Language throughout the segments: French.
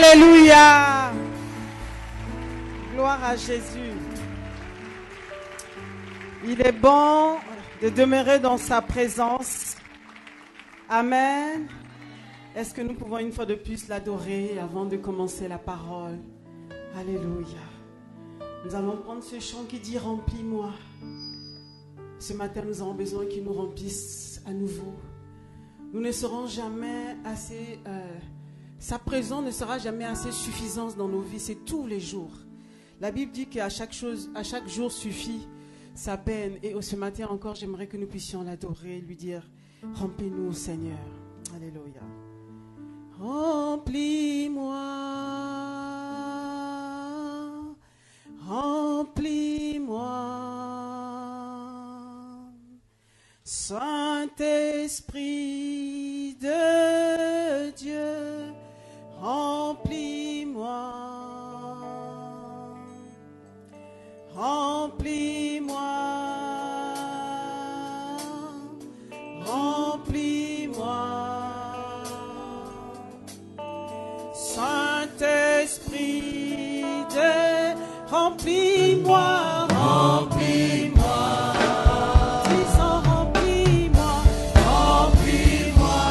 Alléluia. Gloire à Jésus. Il est bon de demeurer dans sa présence. Amen. Est-ce que nous pouvons une fois de plus l'adorer avant de commencer la parole? Alléluia. Nous allons prendre ce chant qui dit « Remplis-moi ». Ce matin, nous avons besoin qu'il nous remplisse à nouveau. Nous ne serons jamais assez... sa présence ne sera jamais assez suffisante dans nos vies. C'est tous les jours. La Bible dit qu'à chaque jour suffit sa peine. Et ce matin encore, j'aimerais que nous puissions l'adorer, lui dire « Remplis-nous, Seigneur ». Alléluia. Remplis-moi, remplis-moi, Saint-Esprit de Dieu, remplis-moi, remplis-moi, remplis-moi. Saint-Esprit de remplis-moi, remplis-moi, disons remplis-moi, remplis-moi,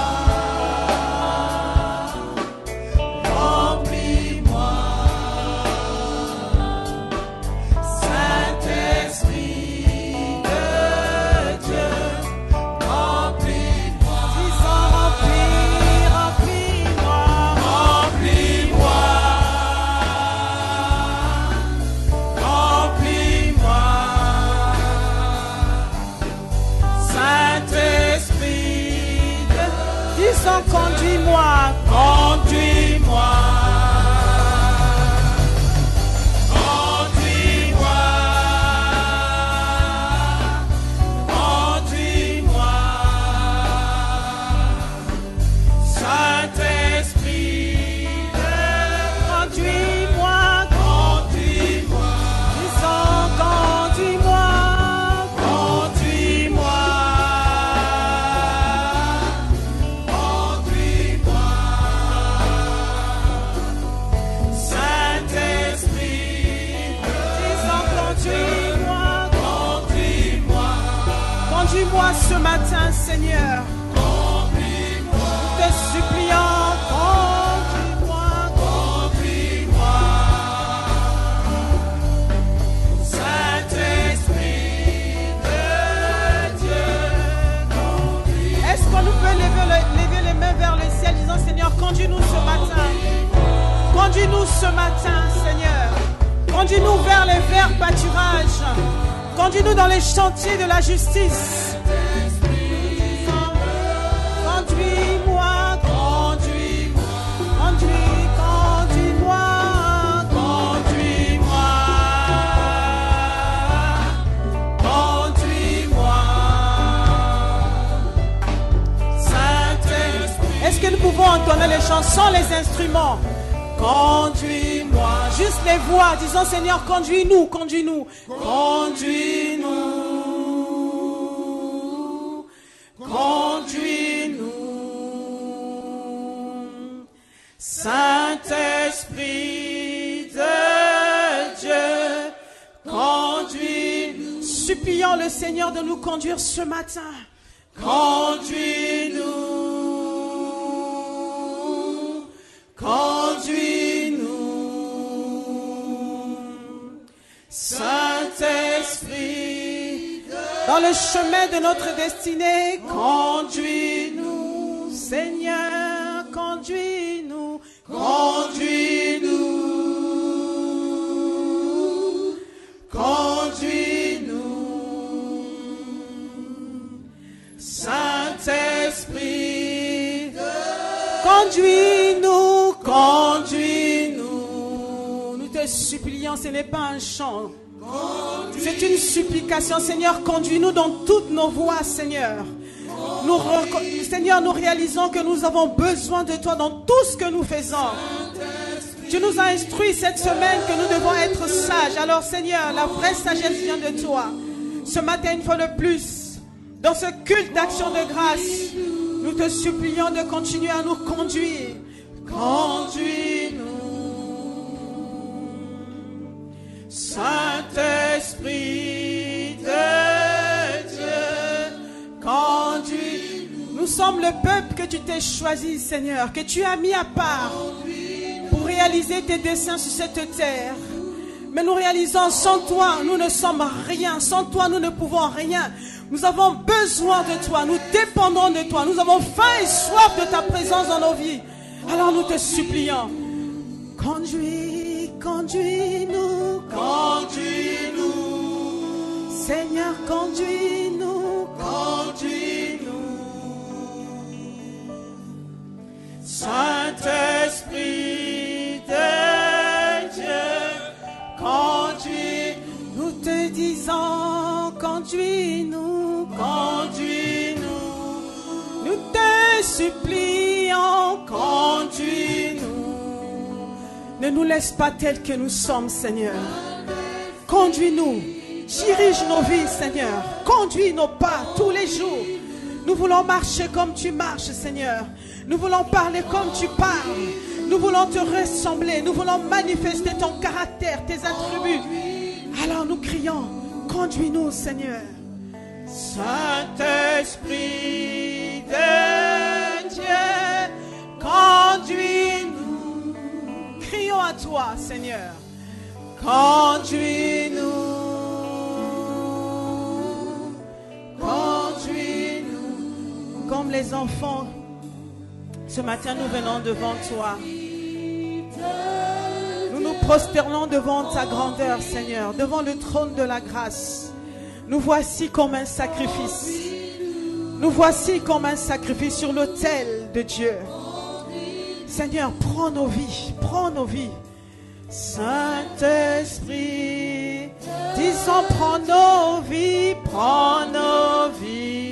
remplis-moi, Saint-Esprit de Dieu, remplis-moi, disons remplis, remplis-moi, remplis-moi, remplis-moi, Saint-Esprit de... Disons conduis-moi, conduis-moi, conduis-moi, conduis-moi, Saint-Esprit de... Conduis-moi, conduis-moi, disons conduis-moi, conduis-moi, conduis-moi, Saint-Esprit de... Disons conduis-moi, conduis-moi, conduis-moi ce matin, Seigneur. Conduis-moi, nous te supplions, conduis-moi, conduis-moi, Saint-Esprit de Dieu, conduis-moi. Est-ce qu'on nous peut lever les mains vers le ciel, disant Seigneur, conduis-nous ce matin. Conduis-nous ce matin, Seigneur. Conduis-nous vers les verts pâturages. Conduis-nous dans les chantiers de la justice. Conduis-moi, conduis-moi, conduis-moi, conduis-moi, conduis-moi, Saint-Esprit. Est-ce que nous pouvons entonner les chants sans les instruments? Conduis-moi, juste les voix, disons Seigneur, conduis-nous, conduis-nous, conduis-nous, conduis-nous, Saint-Esprit de Dieu, conduis-nous. Supplions le Seigneur de nous conduire ce matin. Conduis-nous, conduis-nous, Saint-Esprit, dans le chemin de notre destinée, conduis-nous, Seigneur, conduis-nous, conduis-nous, conduis-nous, Saint-Esprit, conduis-nous, conduis-nous. Nous te supplions, ce n'est pas un chant. C'est une supplication, Seigneur, conduis-nous dans toutes nos voies, Seigneur. Seigneur, nous réalisons que nous avons besoin de toi dans tout ce que nous faisons. Tu nous as instruit cette semaine que nous devons être sages. Alors, Seigneur, la vraie sagesse vient de toi. Ce matin, une fois de plus, dans ce culte d'action de grâce, nous te supplions de continuer à nous conduire. Conduis-nous. sommes le peuple que tu t'es choisi, Seigneur, que tu as mis à part pour réaliser tes desseins sur cette terre. Mais nous réalisons, sans toi, nous ne sommes rien. Sans toi, nous ne pouvons rien. Nous avons besoin de toi. Nous dépendons de toi. Nous avons faim et soif de ta présence dans nos vies. Alors nous te supplions. Conduis, conduis-nous. Conduis-nous. Seigneur, conduis-nous. Conduis-nous. Saint-Esprit de Dieu, conduis. Nous te disons, conduis-nous, conduis-nous. Nous te supplions, conduis-nous. Ne nous laisse pas tels que nous sommes, Seigneur. Conduis-nous, dirige nos vies, Seigneur. Conduis nos pas tous les jours. Nous voulons marcher comme tu marches, Seigneur. Nous voulons parler comme tu parles. Nous voulons te ressembler. Nous voulons manifester ton caractère, tes attributs. Alors nous crions, conduis-nous, Seigneur. Saint-Esprit de Dieu, conduis-nous. Crions à toi, Seigneur. Conduis-nous. Conduis-nous. Comme les enfants, ce matin nous venons devant toi. Nous nous prosternons devant ta grandeur, Seigneur, devant le trône de la grâce. Nous voici comme un sacrifice. Nous voici comme un sacrifice sur l'autel de Dieu. Seigneur, prends nos vies, prends nos vies. Saint-Esprit, disons, prends nos vies, prends nos vies.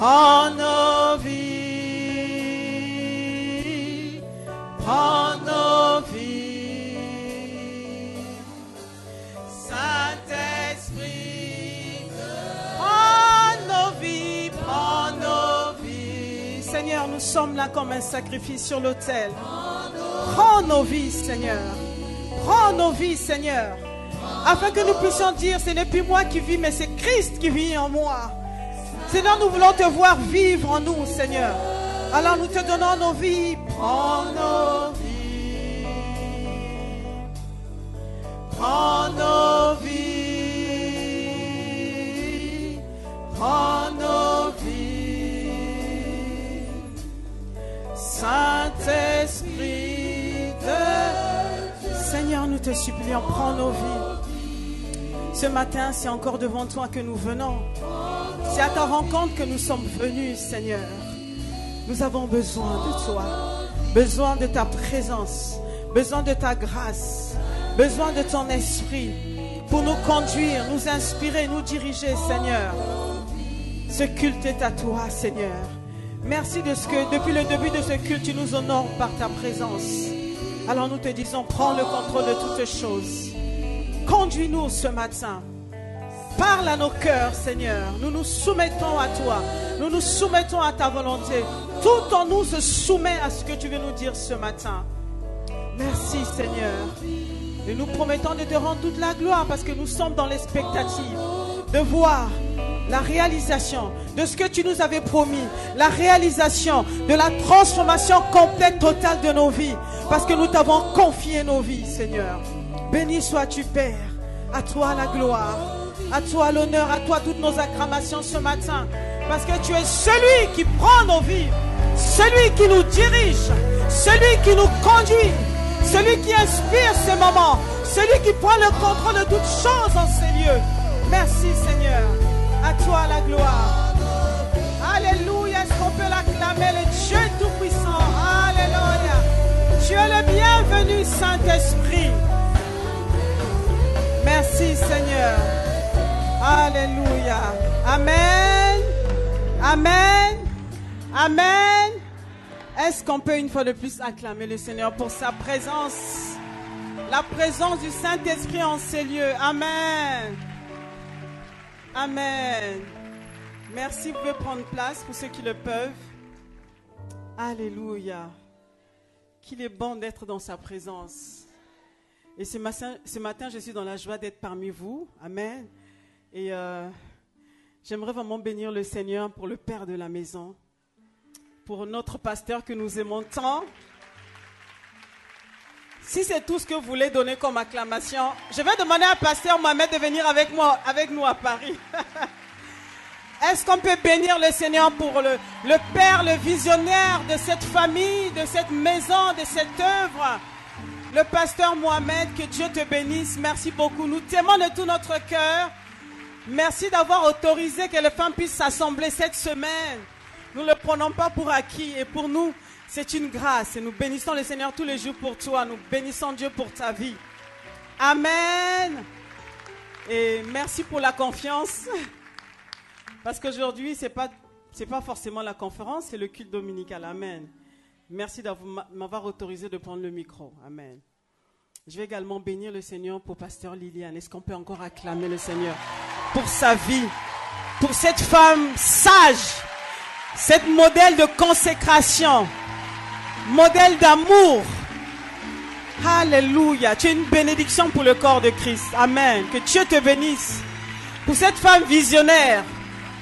Prends nos vies, prends nos vies. Saint-Esprit, prends nos vies, prends nos vies. Seigneur, nous sommes là comme un sacrifice sur l'autel. Prends nos vies, Seigneur. Prends nos vies, Seigneur. Afin que nous puissions dire, ce n'est plus moi qui vis, mais c'est Christ qui vit en moi. Seigneur, nous voulons te voir vivre en nous, Seigneur. Alors nous te donnons nos vies. Prends nos vies. Prends nos vies. Prends nos vies. Saint-Esprit de Seigneur, nous te supplions, prends nos vies. Ce matin, c'est encore devant toi que nous venons. C'est à ta rencontre que nous sommes venus, Seigneur. Nous avons besoin de toi, besoin de ta présence, besoin de ta grâce, besoin de ton esprit pour nous conduire, nous inspirer, nous diriger, Seigneur. Ce culte est à toi, Seigneur. Merci de ce que depuis le début de ce culte, tu nous honores par ta présence. Alors nous te disons, prends le contrôle de toutes choses. Conduis-nous ce matin. Parle à nos cœurs, Seigneur. Nous nous soumettons à toi. Nous nous soumettons à ta volonté. Tout en nous se soumet à ce que tu veux nous dire ce matin. Merci, Seigneur. Et nous promettons de te rendre toute la gloire parce que nous sommes dans l'expectative de voir la réalisation de ce que tu nous avais promis. La réalisation de la transformation complète, totale de nos vies. Parce que nous t'avons confié nos vies, Seigneur. Béni sois-tu, Père. À toi la gloire. À toi l'honneur, à toi toutes nos acclamations ce matin. Parce que tu es celui qui prend nos vies, celui qui nous dirige, celui qui nous conduit, celui qui inspire ces moments, celui qui prend le contrôle de toutes choses en ces lieux. Merci Seigneur, à toi la gloire. Alléluia, est-ce qu'on peut l'acclamer, le Dieu Tout-Puissant? Alléluia. Tu es le bienvenu, Saint-Esprit. Merci Seigneur. Alléluia. Amen. Amen. Amen. Est-ce qu'on peut une fois de plus acclamer le Seigneur pour sa présence? La présence du Saint-Esprit en ces lieux. Amen. Amen. Merci, vous pouvez prendre place pour ceux qui le peuvent. Alléluia. Qu'il est bon d'être dans sa présence. Et ce matin, je suis dans la joie d'être parmi vous. Amen. Et J'aimerais vraiment bénir le Seigneur pour le père de la maison, pour notre pasteur que nous aimons tant. Si c'est tout ce que vous voulez donner comme acclamation, je vais demander à pasteur Mohamed de venir avec nous à Paris. Est-ce qu'on peut bénir le Seigneur pour le père, le visionnaire de cette famille, de cette maison, de cette œuvre? Le pasteur Mohamed, que Dieu te bénisse. Merci beaucoup. Nous t'aimons de tout notre cœur. Merci d'avoir autorisé que les femmes puissent s'assembler cette semaine. Nous ne le prenons pas pour acquis. Et pour nous, c'est une grâce. Et nous bénissons le Seigneur tous les jours pour toi. Nous bénissons Dieu pour ta vie. Amen. Et merci pour la confiance. Parce qu'aujourd'hui, c'est pas forcément la conférence, c'est le culte dominical. Amen. Merci de m'avoir autorisé de prendre le micro. Amen. Je vais également bénir le Seigneur pour pasteur Liliane. Est-ce qu'on peut encore acclamer le Seigneur pour sa vie, pour cette femme sage, cette modèle de consécration, modèle d'amour. Alléluia. Tu es une bénédiction pour le corps de Christ. Amen. Que Dieu te bénisse. Pour cette femme visionnaire.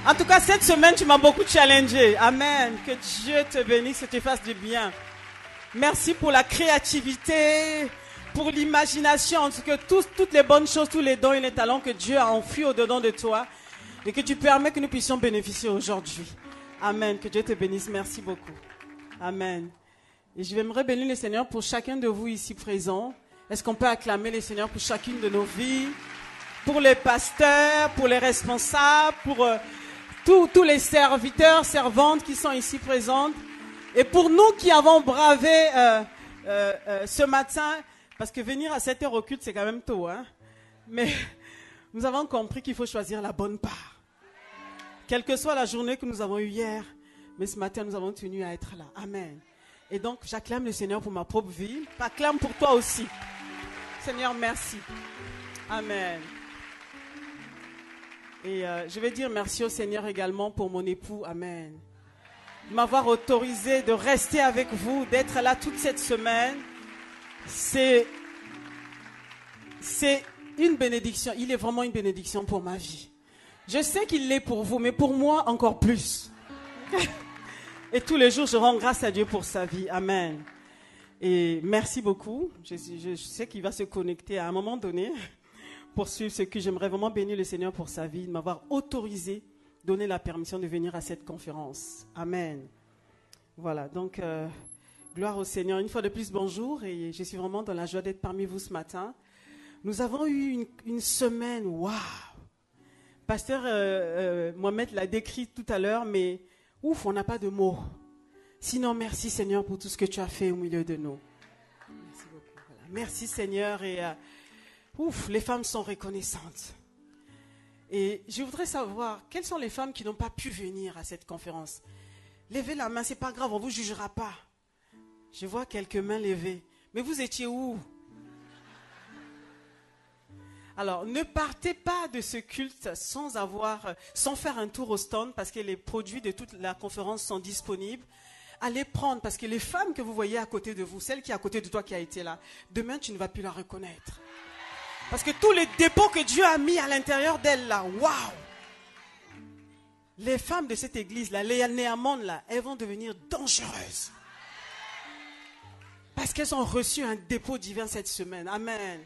En tout cas, cette semaine, tu m'as beaucoup challengé. Amen. Que Dieu te bénisse et te fasse du bien. Merci pour la créativité, pour l'imagination, en tout cas, toutes les bonnes choses, tous les dons et les talents que Dieu a enfouis au-dedans de toi et que tu permets que nous puissions bénéficier aujourd'hui. Amen. Que Dieu te bénisse. Merci beaucoup. Amen. Et je vais bénir le Seigneur pour chacun de vous ici présents. Est-ce qu'on peut acclamer le Seigneur pour chacune de nos vies, pour les pasteurs, pour les responsables, pour tous les serviteurs, servantes qui sont ici présentes. Et pour nous qui avons bravé ce matin, parce que venir à 7h au culte, c'est quand même tôt, hein? Mais nous avons compris qu'il faut choisir la bonne part. Quelle que soit la journée que nous avons eue hier, mais ce matin, nous avons tenu à être là. Amen. Et donc, j'acclame le Seigneur pour ma propre vie. J'acclame pour toi aussi. Seigneur, merci. Amen. Et je vais dire merci au Seigneur également pour mon époux. Amen. De m'avoir autorisé de rester avec vous, d'être là toute cette semaine. C'est une bénédiction. Il est vraiment une bénédiction pour ma vie. Je sais qu'il l'est pour vous, mais pour moi encore plus. Et tous les jours, je rends grâce à Dieu pour sa vie. Amen. Et merci beaucoup. Je sais qu'il va se connecter à un moment donné pour suivre ce que j'aimerais vraiment bénir le Seigneur pour sa vie, de m'avoir autorisé, donné la permission de venir à cette conférence. Amen. Voilà, donc gloire au Seigneur. Une fois de plus, bonjour. Et je suis vraiment dans la joie d'être parmi vous ce matin. Nous avons eu une semaine, waouh. Pasteur Mohamed l'a décrit tout à l'heure, mais ouf, on n'a pas de mots. Sinon, merci Seigneur pour tout ce que tu as fait au milieu de nous. Merci beaucoup. Voilà. Merci Seigneur. Et ouf, les femmes sont reconnaissantes. Et je voudrais savoir, quelles sont les femmes qui n'ont pas pu venir à cette conférence? Levez la main, c'est pas grave, on ne vous jugera pas. Je vois quelques mains levées. Mais vous étiez où? Alors, ne partez pas de ce culte sans faire un tour au stand, parce que les produits de toute la conférence sont disponibles. Allez prendre, parce que les femmes que vous voyez à côté de vous, celle qui est à côté de toi qui a été là, demain tu ne vas plus la reconnaître. Parce que tous les dépôts que Dieu a mis à l'intérieur d'elle là, waouh! Les femmes de cette église là, les néamondes là, elles vont devenir dangereuses. Parce qu'elles ont reçu un dépôt divin cette semaine. Amen.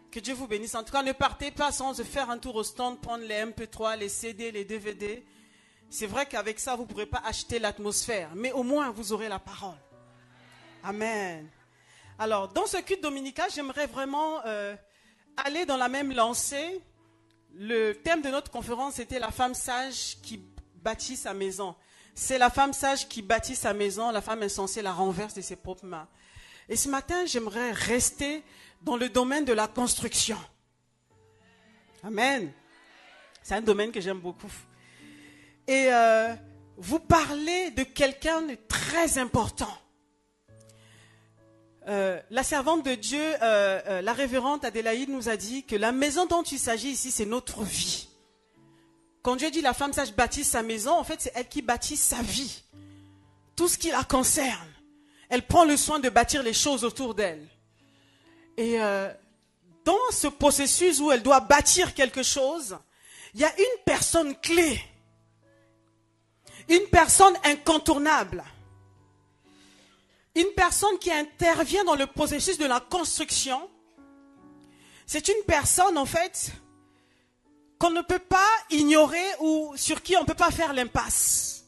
Que Dieu vous bénisse. En tout cas, ne partez pas sans faire un tour au stand, prendre les MP3, les CD, les DVD. C'est vrai qu'avec ça, vous ne pourrez pas acheter l'atmosphère. Mais au moins, vous aurez la parole. Amen. Alors, dans ce culte dominical, j'aimerais vraiment aller dans la même lancée. Le thème de notre conférence était la femme sage qui bâtit sa maison. C'est la femme sage qui bâtit sa maison. La femme insensée la renverse de ses propres mains. Et ce matin, j'aimerais rester dans le domaine de la construction. Amen. C'est un domaine que j'aime beaucoup. Et vous parlez de quelqu'un de très important. La servante de Dieu, la révérende Adélaïde, nous a dit que la maison dont il s'agit ici, c'est notre vie. Quand Dieu dit la femme sage bâtit sa maison, en fait, c'est elle qui bâtit sa vie. Tout ce qui la concerne. Elle prend le soin de bâtir les choses autour d'elle. Et dans ce processus où elle doit bâtir quelque chose, il y a une personne clé, une personne incontournable, une personne qui intervient dans le processus de la construction. C'est une personne, en fait, qu'on ne peut pas ignorer ou sur qui on ne peut pas faire l'impasse.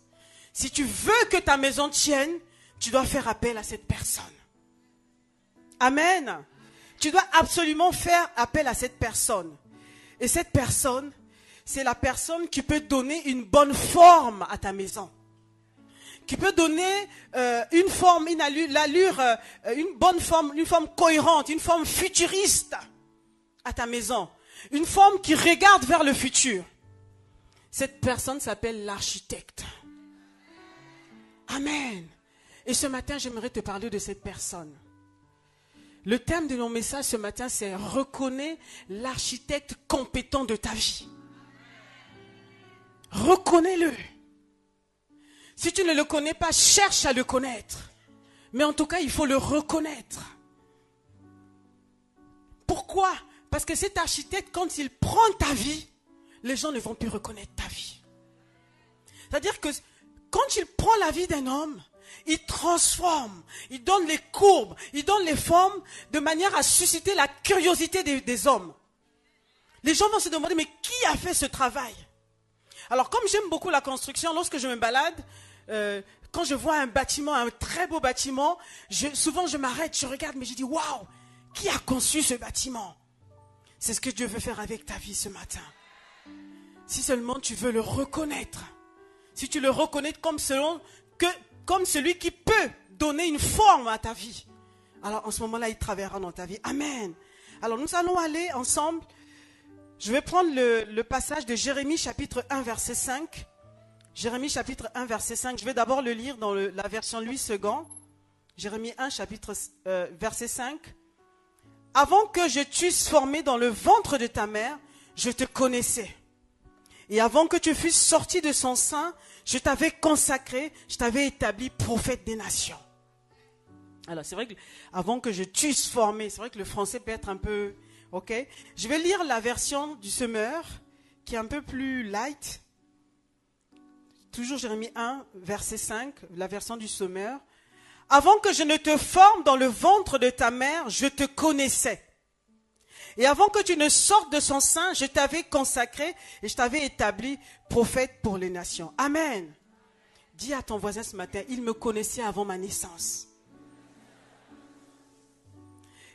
Si tu veux que ta maison tienne, tu dois faire appel à cette personne. Amen. Tu dois absolument faire appel à cette personne. Et cette personne, c'est la personne qui peut donner une bonne forme à ta maison. Qui peut donner une forme, une allure, une bonne forme, une forme cohérente, une forme futuriste à ta maison. Une forme qui regarde vers le futur. Cette personne s'appelle l'architecte. Amen. Et ce matin, j'aimerais te parler de cette personne. Le thème de mon message ce matin, c'est « Reconnais l'architecte compétent de ta vie ». Reconnais-le. Si tu ne le connais pas, cherche à le connaître. Mais en tout cas, il faut le reconnaître. Pourquoi ? Parce que cet architecte, quand il prend ta vie, les gens ne vont plus reconnaître ta vie. C'est-à-dire que quand il prend la vie d'un homme, il transforme, il donne les courbes, il donne les formes de manière à susciter la curiosité des hommes. Les gens vont se demander, mais qui a fait ce travail ? Alors comme j'aime beaucoup la construction, lorsque je me balade, quand je vois un bâtiment, un très beau bâtiment, souvent je m'arrête, je regarde, mais je dis, waouh, qui a conçu ce bâtiment ? C'est ce que Dieu veut faire avec ta vie ce matin. Si seulement tu veux le reconnaître. Si tu le reconnais comme celui qui peut donner une forme à ta vie. Alors en ce moment-là, il travaillera dans ta vie. Amen. Alors nous allons aller ensemble. Je vais prendre le passage de Jérémie chapitre 1 verset 5. Jérémie chapitre 1 verset 5. Je vais d'abord le lire dans la version Louis II. Jérémie 1 chapitre verset 5. Avant que je t'eusse formé dans le ventre de ta mère, je te connaissais. Et avant que tu fusses sorti de son sein, je t'avais consacré, je t'avais établi prophète des nations. Alors c'est vrai que avant que je t'eusse formé, c'est vrai que le français peut être un peu... Ok. Je vais lire la version du Semeur, qui est un peu plus light. Toujours Jérémie 1, verset 5, la version du Semeur. Avant que je ne te forme dans le ventre de ta mère, je te connaissais. Et avant que tu ne sortes de son sein, je t'avais consacré et je t'avais établi prophète pour les nations. Amen. Dis à ton voisin ce matin, il me connaissait avant ma naissance.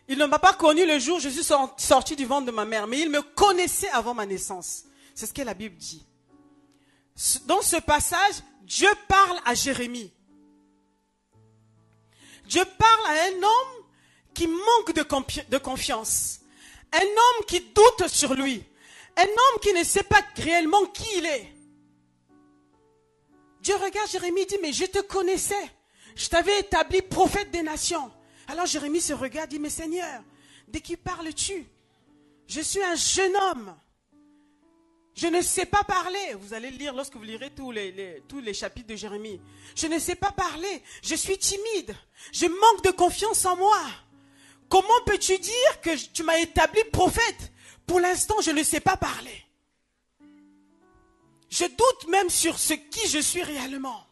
Il ne m'a pas connu le jour où je suis sorti du ventre de ma mère, mais il me connaissait avant ma naissance. C'est ce que la Bible dit. Dans ce passage, Dieu parle à Jérémie. Dieu parle à un homme qui manque de confiance. Un homme qui doute sur lui. Un homme qui ne sait pas réellement qui il est. Dieu regarde Jérémie et dit, mais je te connaissais. Je t'avais établi prophète des nations. Alors Jérémie se regarde et dit, mais Seigneur, de qui parles-tu? Je suis un jeune homme. Je ne sais pas parler. Vous allez lire lorsque vous lirez tous les chapitres de Jérémie. Je ne sais pas parler. Je suis timide. Je manque de confiance en moi. Comment peux-tu dire que tu m'as établi prophète? Pour l'instant, je ne sais pas parler. Je doute même sur ce qui je suis réellement.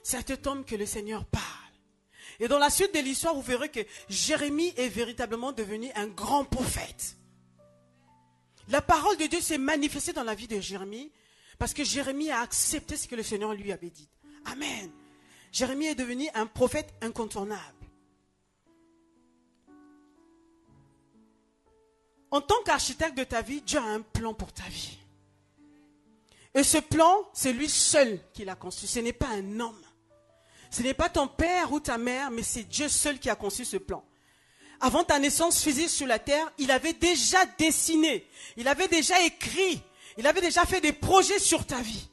C'est à cet homme que le Seigneur parle. Et dans la suite de l'histoire, vous verrez que Jérémie est véritablement devenu un grand prophète. La parole de Dieu s'est manifestée dans la vie de Jérémie parce que Jérémie a accepté ce que le Seigneur lui avait dit. Amen. Jérémie est devenu un prophète incontournable. En tant qu'architecte de ta vie, Dieu a un plan pour ta vie. Et ce plan, c'est lui seul qui l'a conçu. Ce n'est pas un homme. Ce n'est pas ton père ou ta mère, mais c'est Dieu seul qui a conçu ce plan. Avant ta naissance physique sur la terre, il avait déjà dessiné, il avait déjà écrit, il avait déjà fait des projets sur ta vie.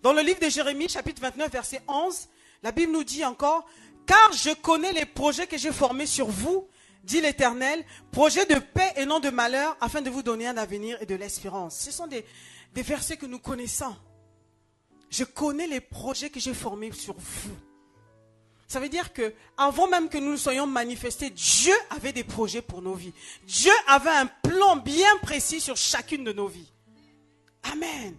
Dans le livre de Jérémie, chapitre 29, verset 11, la Bible nous dit encore, « Car je connais les projets que j'ai formés sur vous, dit l'Éternel, projets de paix et non de malheur, afin de vous donner un avenir et de l'espérance. » Ce sont des versets que nous connaissons. Je connais les projets que j'ai formés sur vous. Ça veut dire que avant même que nous nous soyons manifestés, Dieu avait des projets pour nos vies. Dieu avait un plan bien précis sur chacune de nos vies. Amen.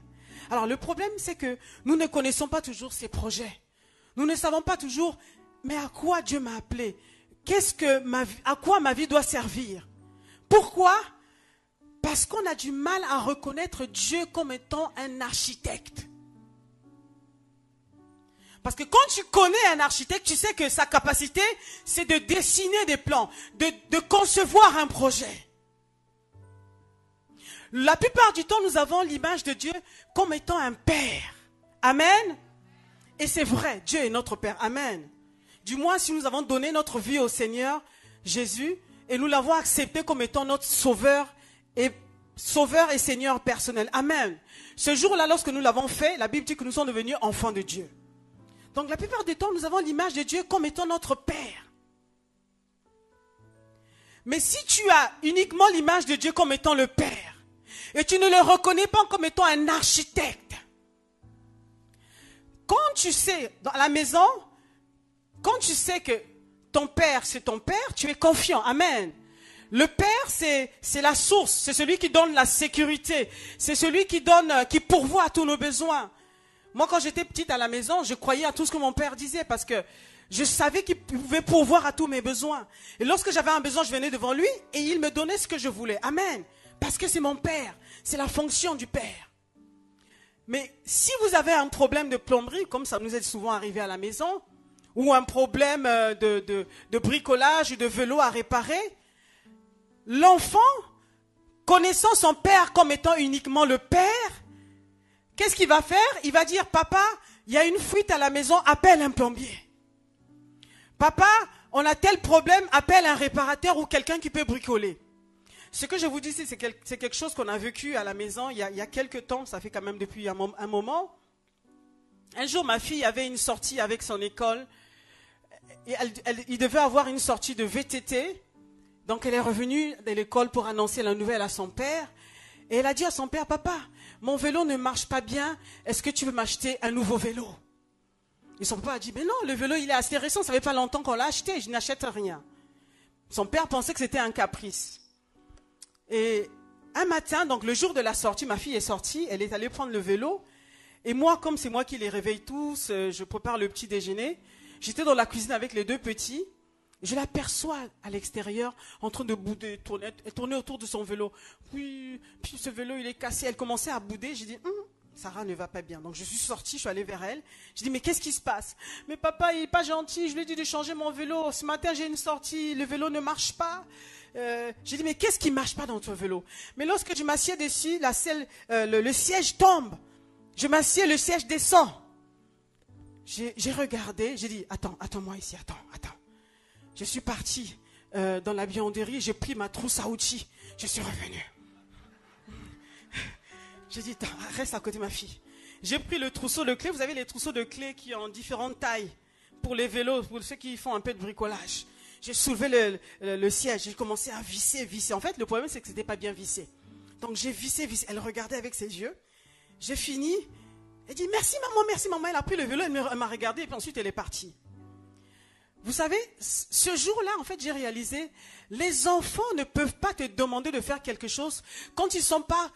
Alors le problème, c'est que nous ne connaissons pas toujours ses projets. Nous ne savons pas toujours, mais à quoi Dieu m'a appelé? À quoi ma vie doit servir? Pourquoi? Parce qu'on a du mal à reconnaître Dieu comme étant un architecte. Parce que quand tu connais un architecte, tu sais que sa capacité, c'est de dessiner des plans, de concevoir un projet. La plupart du temps, nous avons l'image de Dieu comme étant un père. Amen. Et c'est vrai, Dieu est notre père. Amen. Du moins, si nous avons donné notre vie au Seigneur Jésus et nous l'avons accepté comme étant notre sauveur et Seigneur personnel. Amen. Ce jour-là, lorsque nous l'avons fait, la Bible dit que nous sommes devenus enfants de Dieu. Donc la plupart du temps, nous avons l'image de Dieu comme étant notre Père. Mais si tu as uniquement l'image de Dieu comme étant le Père, et tu ne le reconnais pas comme étant un architecte, quand tu sais, dans la maison, quand tu sais que ton Père, c'est ton Père, tu es confiant. Amen. Le Père, c'est la source, c'est celui qui donne la sécurité, c'est celui qui pourvoit à tous nos besoins. Moi, quand j'étais petite à la maison, je croyais à tout ce que mon père disait parce que je savais qu'il pouvait pourvoir à tous mes besoins. Et lorsque j'avais un besoin, je venais devant lui et il me donnait ce que je voulais. Amen. Parce que c'est mon père. C'est la fonction du père. Mais si vous avez un problème de plomberie, comme ça nous est souvent arrivé à la maison, ou un problème de bricolage ou de vélo à réparer, l'enfant, connaissant son père comme étant uniquement le père, qu'est-ce qu'il va faire? Il va dire, papa, il y a une fuite à la maison, appelle un plombier. Papa, on a tel problème, appelle un réparateur ou quelqu'un qui peut bricoler. Ce que je vous dis ici, c'est quelque chose qu'on a vécu à la maison il y a quelques temps, ça fait quand même depuis un moment. Un jour, ma fille avait une sortie avec son école. Et il devait avoir une sortie de VTT. Donc elle est revenue de l'école pour annoncer la nouvelle à son père. Et elle a dit à son père, papa, mon vélo ne marche pas bien, est-ce que tu veux m'acheter un nouveau vélo? Et son père a dit, mais non, le vélo il est assez récent, ça fait pas longtemps qu'on l'a acheté, je n'achète rien. Son père pensait que c'était un caprice. Et un matin, donc le jour de la sortie, ma fille est sortie, elle est allée prendre le vélo. Et moi, comme c'est moi qui les réveille tous, je prépare le petit déjeuner. J'étais dans la cuisine avec les deux petits. Je l'aperçois à l'extérieur en train de bouder, tourner autour de son vélo. Puis ce vélo, il est cassé. Elle commençait à bouder. J'ai dit, Sarah ne va pas bien. Donc je suis sortie, je suis allée vers elle. J'ai dit, mais qu'est-ce qui se passe? Mais papa, il n'est pas gentil. Je lui ai dit de changer mon vélo. Ce matin, j'ai une sortie. Le vélo ne marche pas. J'ai dit, mais qu'est-ce qui ne marche pas dans ton vélo? Mais lorsque je m'assieds dessus, le siège tombe. Je m'assieds, le siège descend. J'ai regardé. J'ai dit, attends-moi ici, attends. Je suis parti dans la buanderie, j'ai pris ma trousse à outils, je suis revenu. J'ai dit, reste à côté de ma fille. J'ai pris le trousseau de clés, vous avez les trousseaux de clés qui ont différentes tailles pour les vélos, pour ceux qui font un peu de bricolage. J'ai soulevé le siège, j'ai commencé à visser. En fait, le problème, c'est que ce n'était pas bien vissé. Donc j'ai vissé. Elle regardait avec ses yeux. J'ai fini. Elle dit, merci maman. Elle a pris le vélo, elle m'a regardé et puis ensuite elle est partie. Vous savez, ce jour-là, en fait, j'ai réalisé, les enfants ne peuvent pas te demander de faire quelque chose quand ils ne sont pas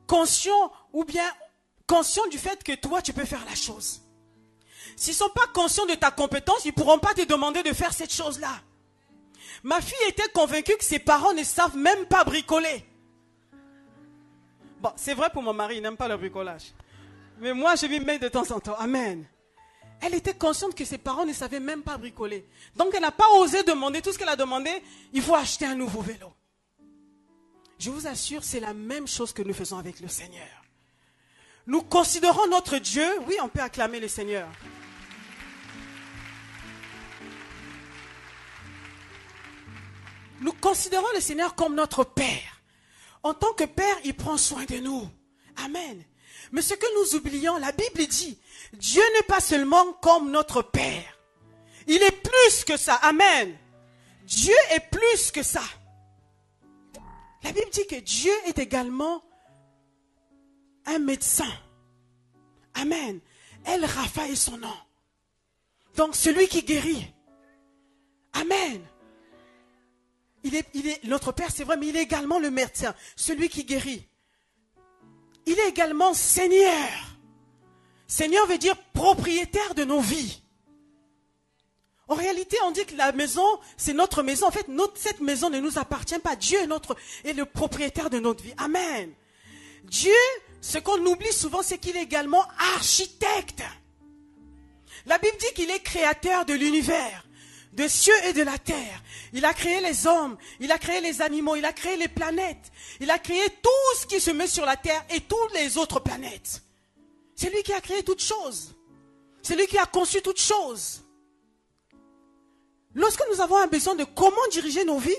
conscients ou bien conscients du fait que toi, tu peux faire la chose. S'ils ne sont pas conscients de ta compétence, ils ne pourront pas te demander de faire cette chose-là. Ma fille était convaincue que ses parents ne savent même pas bricoler. Bon, c'est vrai pour mon mari, il n'aime pas le bricolage. Mais moi, je lui mets de temps en temps. Amen. Elle était consciente que ses parents ne savaient même pas bricoler. Donc elle n'a pas osé demander. Tout ce qu'elle a demandé, il faut acheter un nouveau vélo. Je vous assure, c'est la même chose que nous faisons avec le Seigneur. Nous considérons notre Dieu. Oui, on peut acclamer le Seigneur. Nous considérons le Seigneur comme notre Père. En tant que Père, il prend soin de nous. Amen. Mais ce que nous oublions, la Bible dit, Dieu n'est pas seulement comme notre Père. Il est plus que ça. Amen. Dieu est plus que ça. La Bible dit que Dieu est également un médecin. Amen. El Rapha est son nom. Donc celui qui guérit. Amen. Il est notre Père, c'est vrai, mais il est également le médecin, celui qui guérit. il est également Seigneur. Seigneur veut dire propriétaire de nos vies. En réalité, on dit que la maison, c'est notre maison. En fait, cette maison ne nous appartient pas. Dieu est le propriétaire de notre vie. Amen. Dieu, ce qu'on oublie souvent, c'est qu'il est également architecte. La Bible dit qu'il est créateur de l'univers, des cieux et de la terre. Il a créé les hommes, il a créé les animaux, il a créé les planètes. Il a créé tout ce qui se met sur la terre et toutes les autres planètes. C'est lui qui a créé toutes choses. C'est lui qui a conçu toutes choses. Lorsque nous avons un besoin de comment diriger nos vies,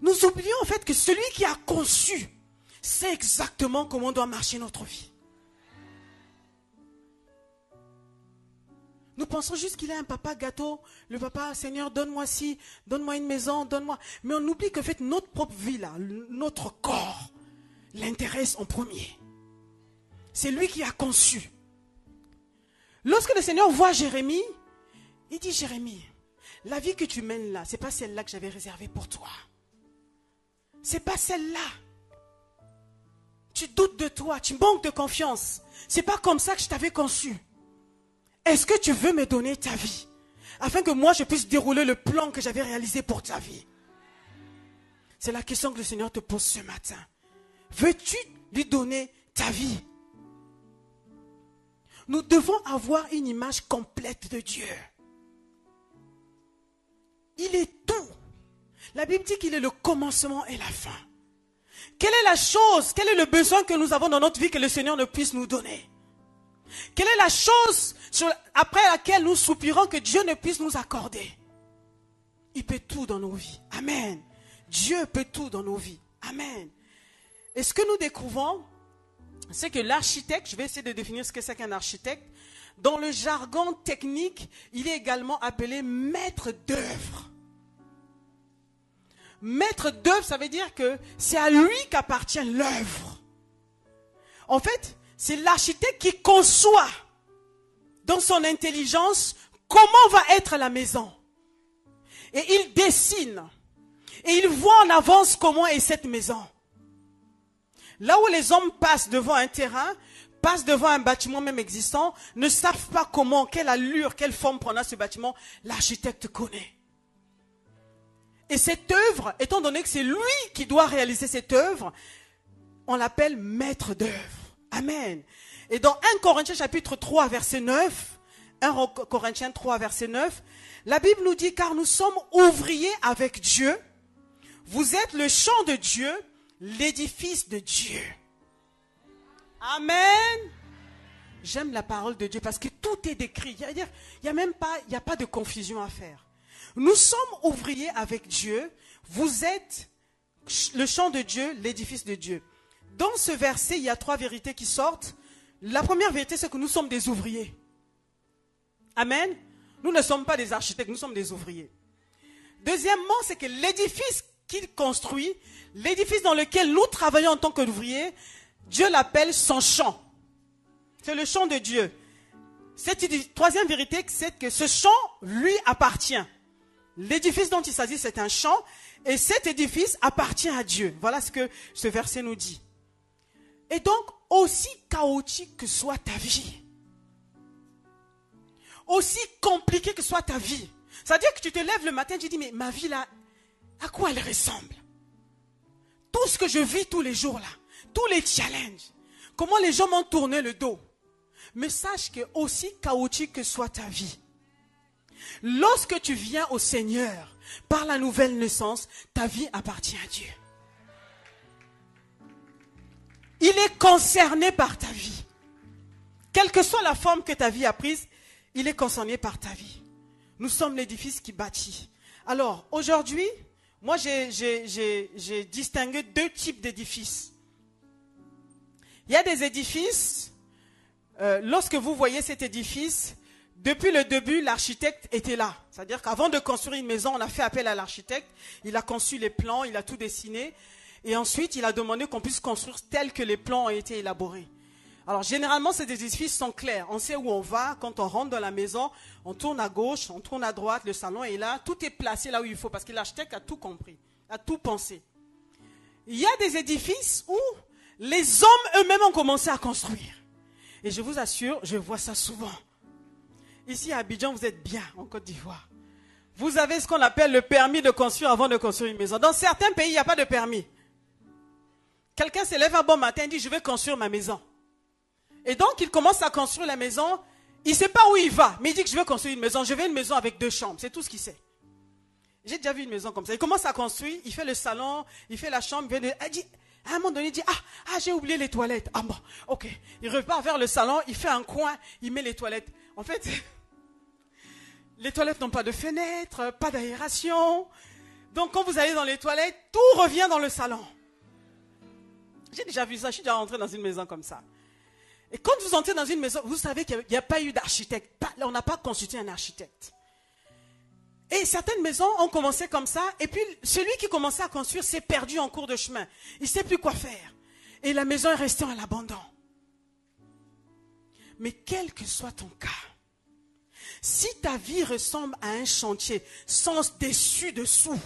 nous oublions en fait que celui qui a conçu sait exactement comment doit marcher notre vie. Nous pensons juste qu'il est un papa gâteau, le papa, Seigneur, donne-moi ci, donne-moi une maison, donne-moi... Mais on oublie qu'en fait, notre propre vie, là, notre corps, l'intéresse en premier. C'est lui qui a conçu. Lorsque le Seigneur voit Jérémie, il dit, Jérémie, la vie que tu mènes là, c'est pas celle-là que j'avais réservée pour toi. C'est pas celle-là. Tu doutes de toi, tu manques de confiance. C'est pas comme ça que je t'avais conçu. Est-ce que tu veux me donner ta vie, afin que moi je puisse dérouler le plan que j'avais réalisé pour ta vie? C'est la question que le Seigneur te pose ce matin. Veux-tu lui donner ta vie? Nous devons avoir une image complète de Dieu. Il est tout. La Bible dit qu'il est le commencement et la fin. Quelle est la chose, quel est le besoin que nous avons dans notre vie que le Seigneur ne puisse nous donner? Quelle est la chose après laquelle nous soupirons que Dieu ne puisse nous accorder? Il peut tout dans nos vies. Amen. Dieu peut tout dans nos vies. Amen. Et ce que nous découvrons, c'est que l'architecte, je vais essayer de définir ce que c'est qu'un architecte. Dans le jargon technique, il est également appelé maître d'œuvre. Maître d'œuvre, ça veut dire que c'est à lui qu'appartient l'œuvre. En fait, c'est l'architecte qui conçoit dans son intelligence comment va être la maison. Et il dessine. Et il voit en avance comment est cette maison. Là où les hommes passent devant un terrain, passent devant un bâtiment même existant, ne savent pas comment, quelle allure, quelle forme prendra ce bâtiment, l'architecte connaît. Et cette œuvre, étant donné que c'est lui qui doit réaliser cette œuvre, on l'appelle maître d'œuvre. Amen. Et dans 1 Corinthiens chapitre 3 verset 9, 1 Corinthiens 3 verset 9, la Bible nous dit, car nous sommes ouvriers avec Dieu, vous êtes le champ de Dieu, l'édifice de Dieu. Amen. J'aime la parole de Dieu parce que tout est décrit. Il n'y a pas de confusion à faire. Nous sommes ouvriers avec Dieu. Vous êtes le champ de Dieu, l'édifice de Dieu. Dans ce verset, il y a 3 vérités qui sortent. La première vérité, c'est que nous sommes des ouvriers. Amen. Nous ne sommes pas des architectes, nous sommes des ouvriers. Deuxièmement, c'est que l'édifice qu'il construit, l'édifice dans lequel nous travaillons en tant qu'ouvriers, Dieu l'appelle son champ. C'est le champ de Dieu. Cette troisième vérité, c'est que ce champ lui appartient. L'édifice dont il s'agit, c'est un champ, et cet édifice appartient à Dieu. Voilà ce que ce verset nous dit. Et donc, aussi chaotique que soit ta vie, aussi compliquée que soit ta vie, c'est-à-dire que tu te lèves le matin et tu dis, mais ma vie là, à quoi elle ressemble? Tout ce que je vis tous les jours là, tous les challenges, comment les gens m'ont tourné le dos. Mais sache que aussi chaotique que soit ta vie, lorsque tu viens au Seigneur par la nouvelle naissance, ta vie appartient à Dieu. Il est concerné par ta vie. Quelle que soit la forme que ta vie a prise, il est concerné par ta vie. Nous sommes l'édifice qui bâtit. Alors, aujourd'hui, moi j'ai distingué 2 types d'édifices. Il y a des édifices, lorsque vous voyez cet édifice, depuis le début, l'architecte était là. C'est-à-dire qu'avant de construire une maison, on a fait appel à l'architecte. Il a conçu les plans, il a tout dessiné. Et ensuite, il a demandé qu'on puisse construire tel que les plans ont été élaborés. Alors, généralement, ces édifices sont clairs. On sait où on va. Quand on rentre dans la maison, on tourne à gauche, on tourne à droite, le salon est là. Tout est placé là où il faut parce que l'architecte a tout compris, a tout pensé. Il y a des édifices où Les hommes eux-mêmes ont commencé à construire. Et je vous assure, je vois ça souvent. Ici à Abidjan, vous êtes bien en Côte d'Ivoire. Vous avez ce qu'on appelle le permis de construire avant de construire une maison. Dans certains pays, il n'y a pas de permis. Quelqu'un se lève un bon matin et dit, je vais construire ma maison. Et donc, il commence à construire la maison. Il ne sait pas où il va, mais il dit que je vais construire une maison. Je veux une maison avec 2 chambres. C'est tout ce qu'il sait. J'ai déjà vu une maison comme ça. Il commence à construire, il fait le salon, il fait la chambre. Il dit, à un moment donné, il dit, j'ai oublié les toilettes. Ah bon, ok. Il repart vers le salon, il fait un coin, il met les toilettes. En fait, les toilettes n'ont pas de fenêtre, pas d'aération. Donc, quand vous allez dans les toilettes, tout revient dans le salon. J'ai déjà vu ça, je suis déjà rentré dans une maison comme ça. Et quand vous entrez dans une maison, vous savez qu'il n'y a pas eu d'architecte. On n'a pas consulté un architecte. Et certaines maisons ont commencé comme ça. Et puis, celui qui commençait à construire s'est perdu en cours de chemin. Il ne sait plus quoi faire. Et la maison est restée en l'abandon. Mais quel que soit ton cas, si ta vie ressemble à un chantier sans dessus-dessous,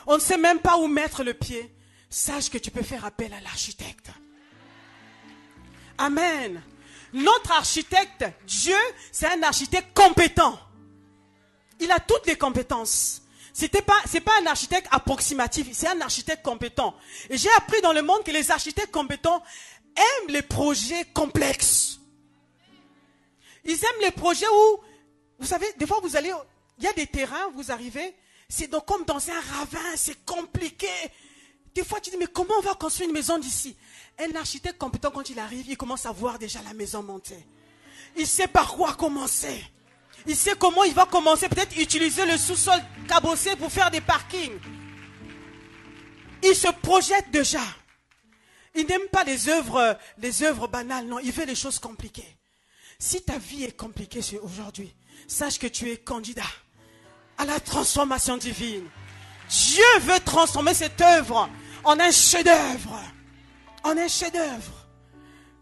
on ne sait même pas où mettre le pied, sache que tu peux faire appel à l'architecte. Amen. Notre architecte, Dieu, c'est un architecte compétent. Il a toutes les compétences. C'est pas un architecte approximatif, c'est un architecte compétent. Et j'ai appris dans le monde que les architectes compétents aiment les projets complexes. Ils aiment les projets où, vous savez, des fois vous allez, il y a des terrains, vous arrivez, c'est donc comme dans un ravin, c'est compliqué. Des fois tu dis, mais comment on va construire une maison d'ici? Un architecte compétent, quand il arrive, il commence à voir déjà la maison monter. Il sait par quoi commencer. Il sait comment il va commencer, peut-être utiliser le sous-sol cabossé pour faire des parkings. Il se projette déjà. Il n'aime pas les œuvres banales, non, il veut les choses compliquées. Si ta vie est compliquée aujourd'hui, sache que tu es candidat à la transformation divine. Dieu veut transformer cette œuvre en un chef-d'œuvre. En un chef-d'œuvre.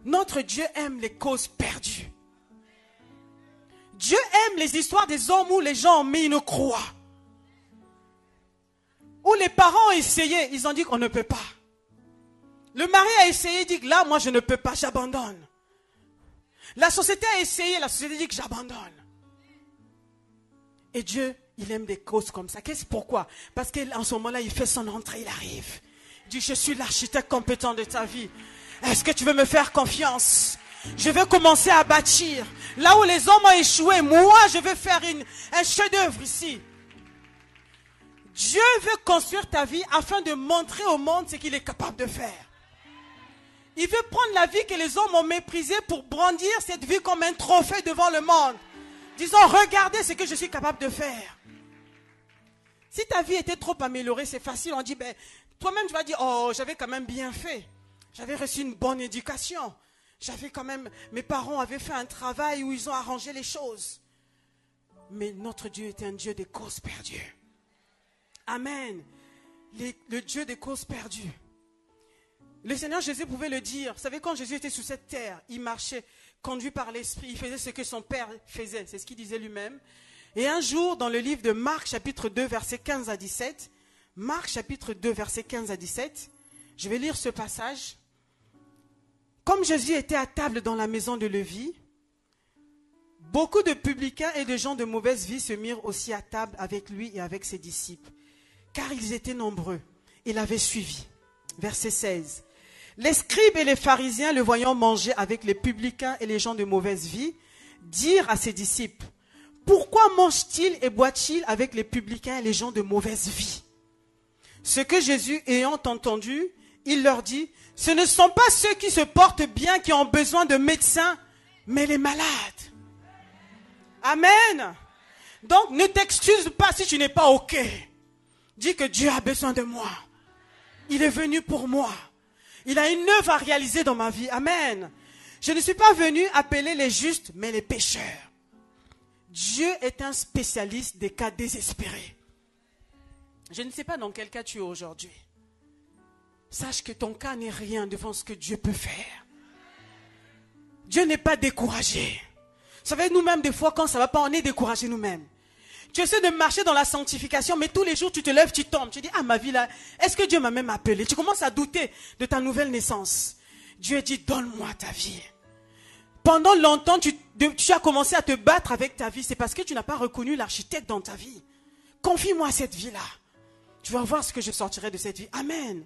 Notre Dieu aime les causes perdues. Dieu aime les histoires des hommes où les gens ont mis une croix. Où les parents ont essayé, ils ont dit qu'on ne peut pas. Le mari a essayé, il dit que là, moi je ne peux pas, j'abandonne. La société a essayé, la société dit que j'abandonne. Et Dieu, il aime des causes comme ça. Pourquoi? Parce qu'en ce moment-là, il fait son entrée, il arrive. Il dit, je suis l'architecte compétent de ta vie. Est-ce que tu veux me faire confiance? Je vais commencer à bâtir. Là où les hommes ont échoué, moi, je vais faire un chef-d'œuvre ici. Dieu veut construire ta vie afin de montrer au monde ce qu'il est capable de faire. Il veut prendre la vie que les hommes ont méprisée pour brandir cette vie comme un trophée devant le monde. Disons, regardez ce que je suis capable de faire. Si ta vie était trop améliorée, c'est facile. On dit, ben, toi-même tu vas dire, oh, j'avais quand même bien fait. J'avais reçu une bonne éducation. J'avais quand même, mes parents avaient fait un travail où ils ont arrangé les choses. Mais notre Dieu est un Dieu des causes perdues. Amen. Le Dieu des causes perdues. Le Seigneur Jésus pouvait le dire. Vous savez, quand Jésus était sur cette terre, il marchait, conduit par l'Esprit, il faisait ce que son Père faisait. C'est ce qu'il disait lui-même. Et un jour, dans le livre de Marc, chapitre 2, versets 15 à 17, Marc, chapitre 2, versets 15 à 17, je vais lire ce passage. Comme Jésus était à table dans la maison de Lévi, beaucoup de publicains et de gens de mauvaise vie se mirent aussi à table avec lui et avec ses disciples, car ils étaient nombreux. Il avait suivi. Verset 16. Les scribes et les pharisiens, le voyant manger avec les publicains et les gens de mauvaise vie, dirent à ses disciples, « Pourquoi mange-t-il et boit-il avec les publicains et les gens de mauvaise vie ?» Ce que Jésus ayant entendu, il leur dit, « Ce ne sont pas ceux qui se portent bien qui ont besoin de médecins, mais les malades. » Amen. Donc ne t'excuse pas si tu n'es pas OK. Dis que Dieu a besoin de moi. Il est venu pour moi. Il a une œuvre à réaliser dans ma vie. Amen. Je ne suis pas venu appeler les justes, mais les pécheurs. Dieu est un spécialiste des cas désespérés. Je ne sais pas dans quel cas tu es aujourd'hui. Sache que ton cas n'est rien devant ce que Dieu peut faire. Dieu n'est pas découragé. Vous savez, nous-mêmes, des fois, quand ça ne va pas, on est découragé nous-mêmes. Tu essaies de marcher dans la sanctification, mais tous les jours tu te lèves, tu tombes. Tu dis, ah ma vie là, est-ce que Dieu m'a même appelé? Tu commences à douter de ta nouvelle naissance. Dieu dit, donne-moi ta vie. Pendant longtemps, tu as commencé à te battre avec ta vie. C'est parce que tu n'as pas reconnu l'architecte dans ta vie. Confie-moi cette vie-là. Tu vas voir ce que je sortirai de cette vie. Amen.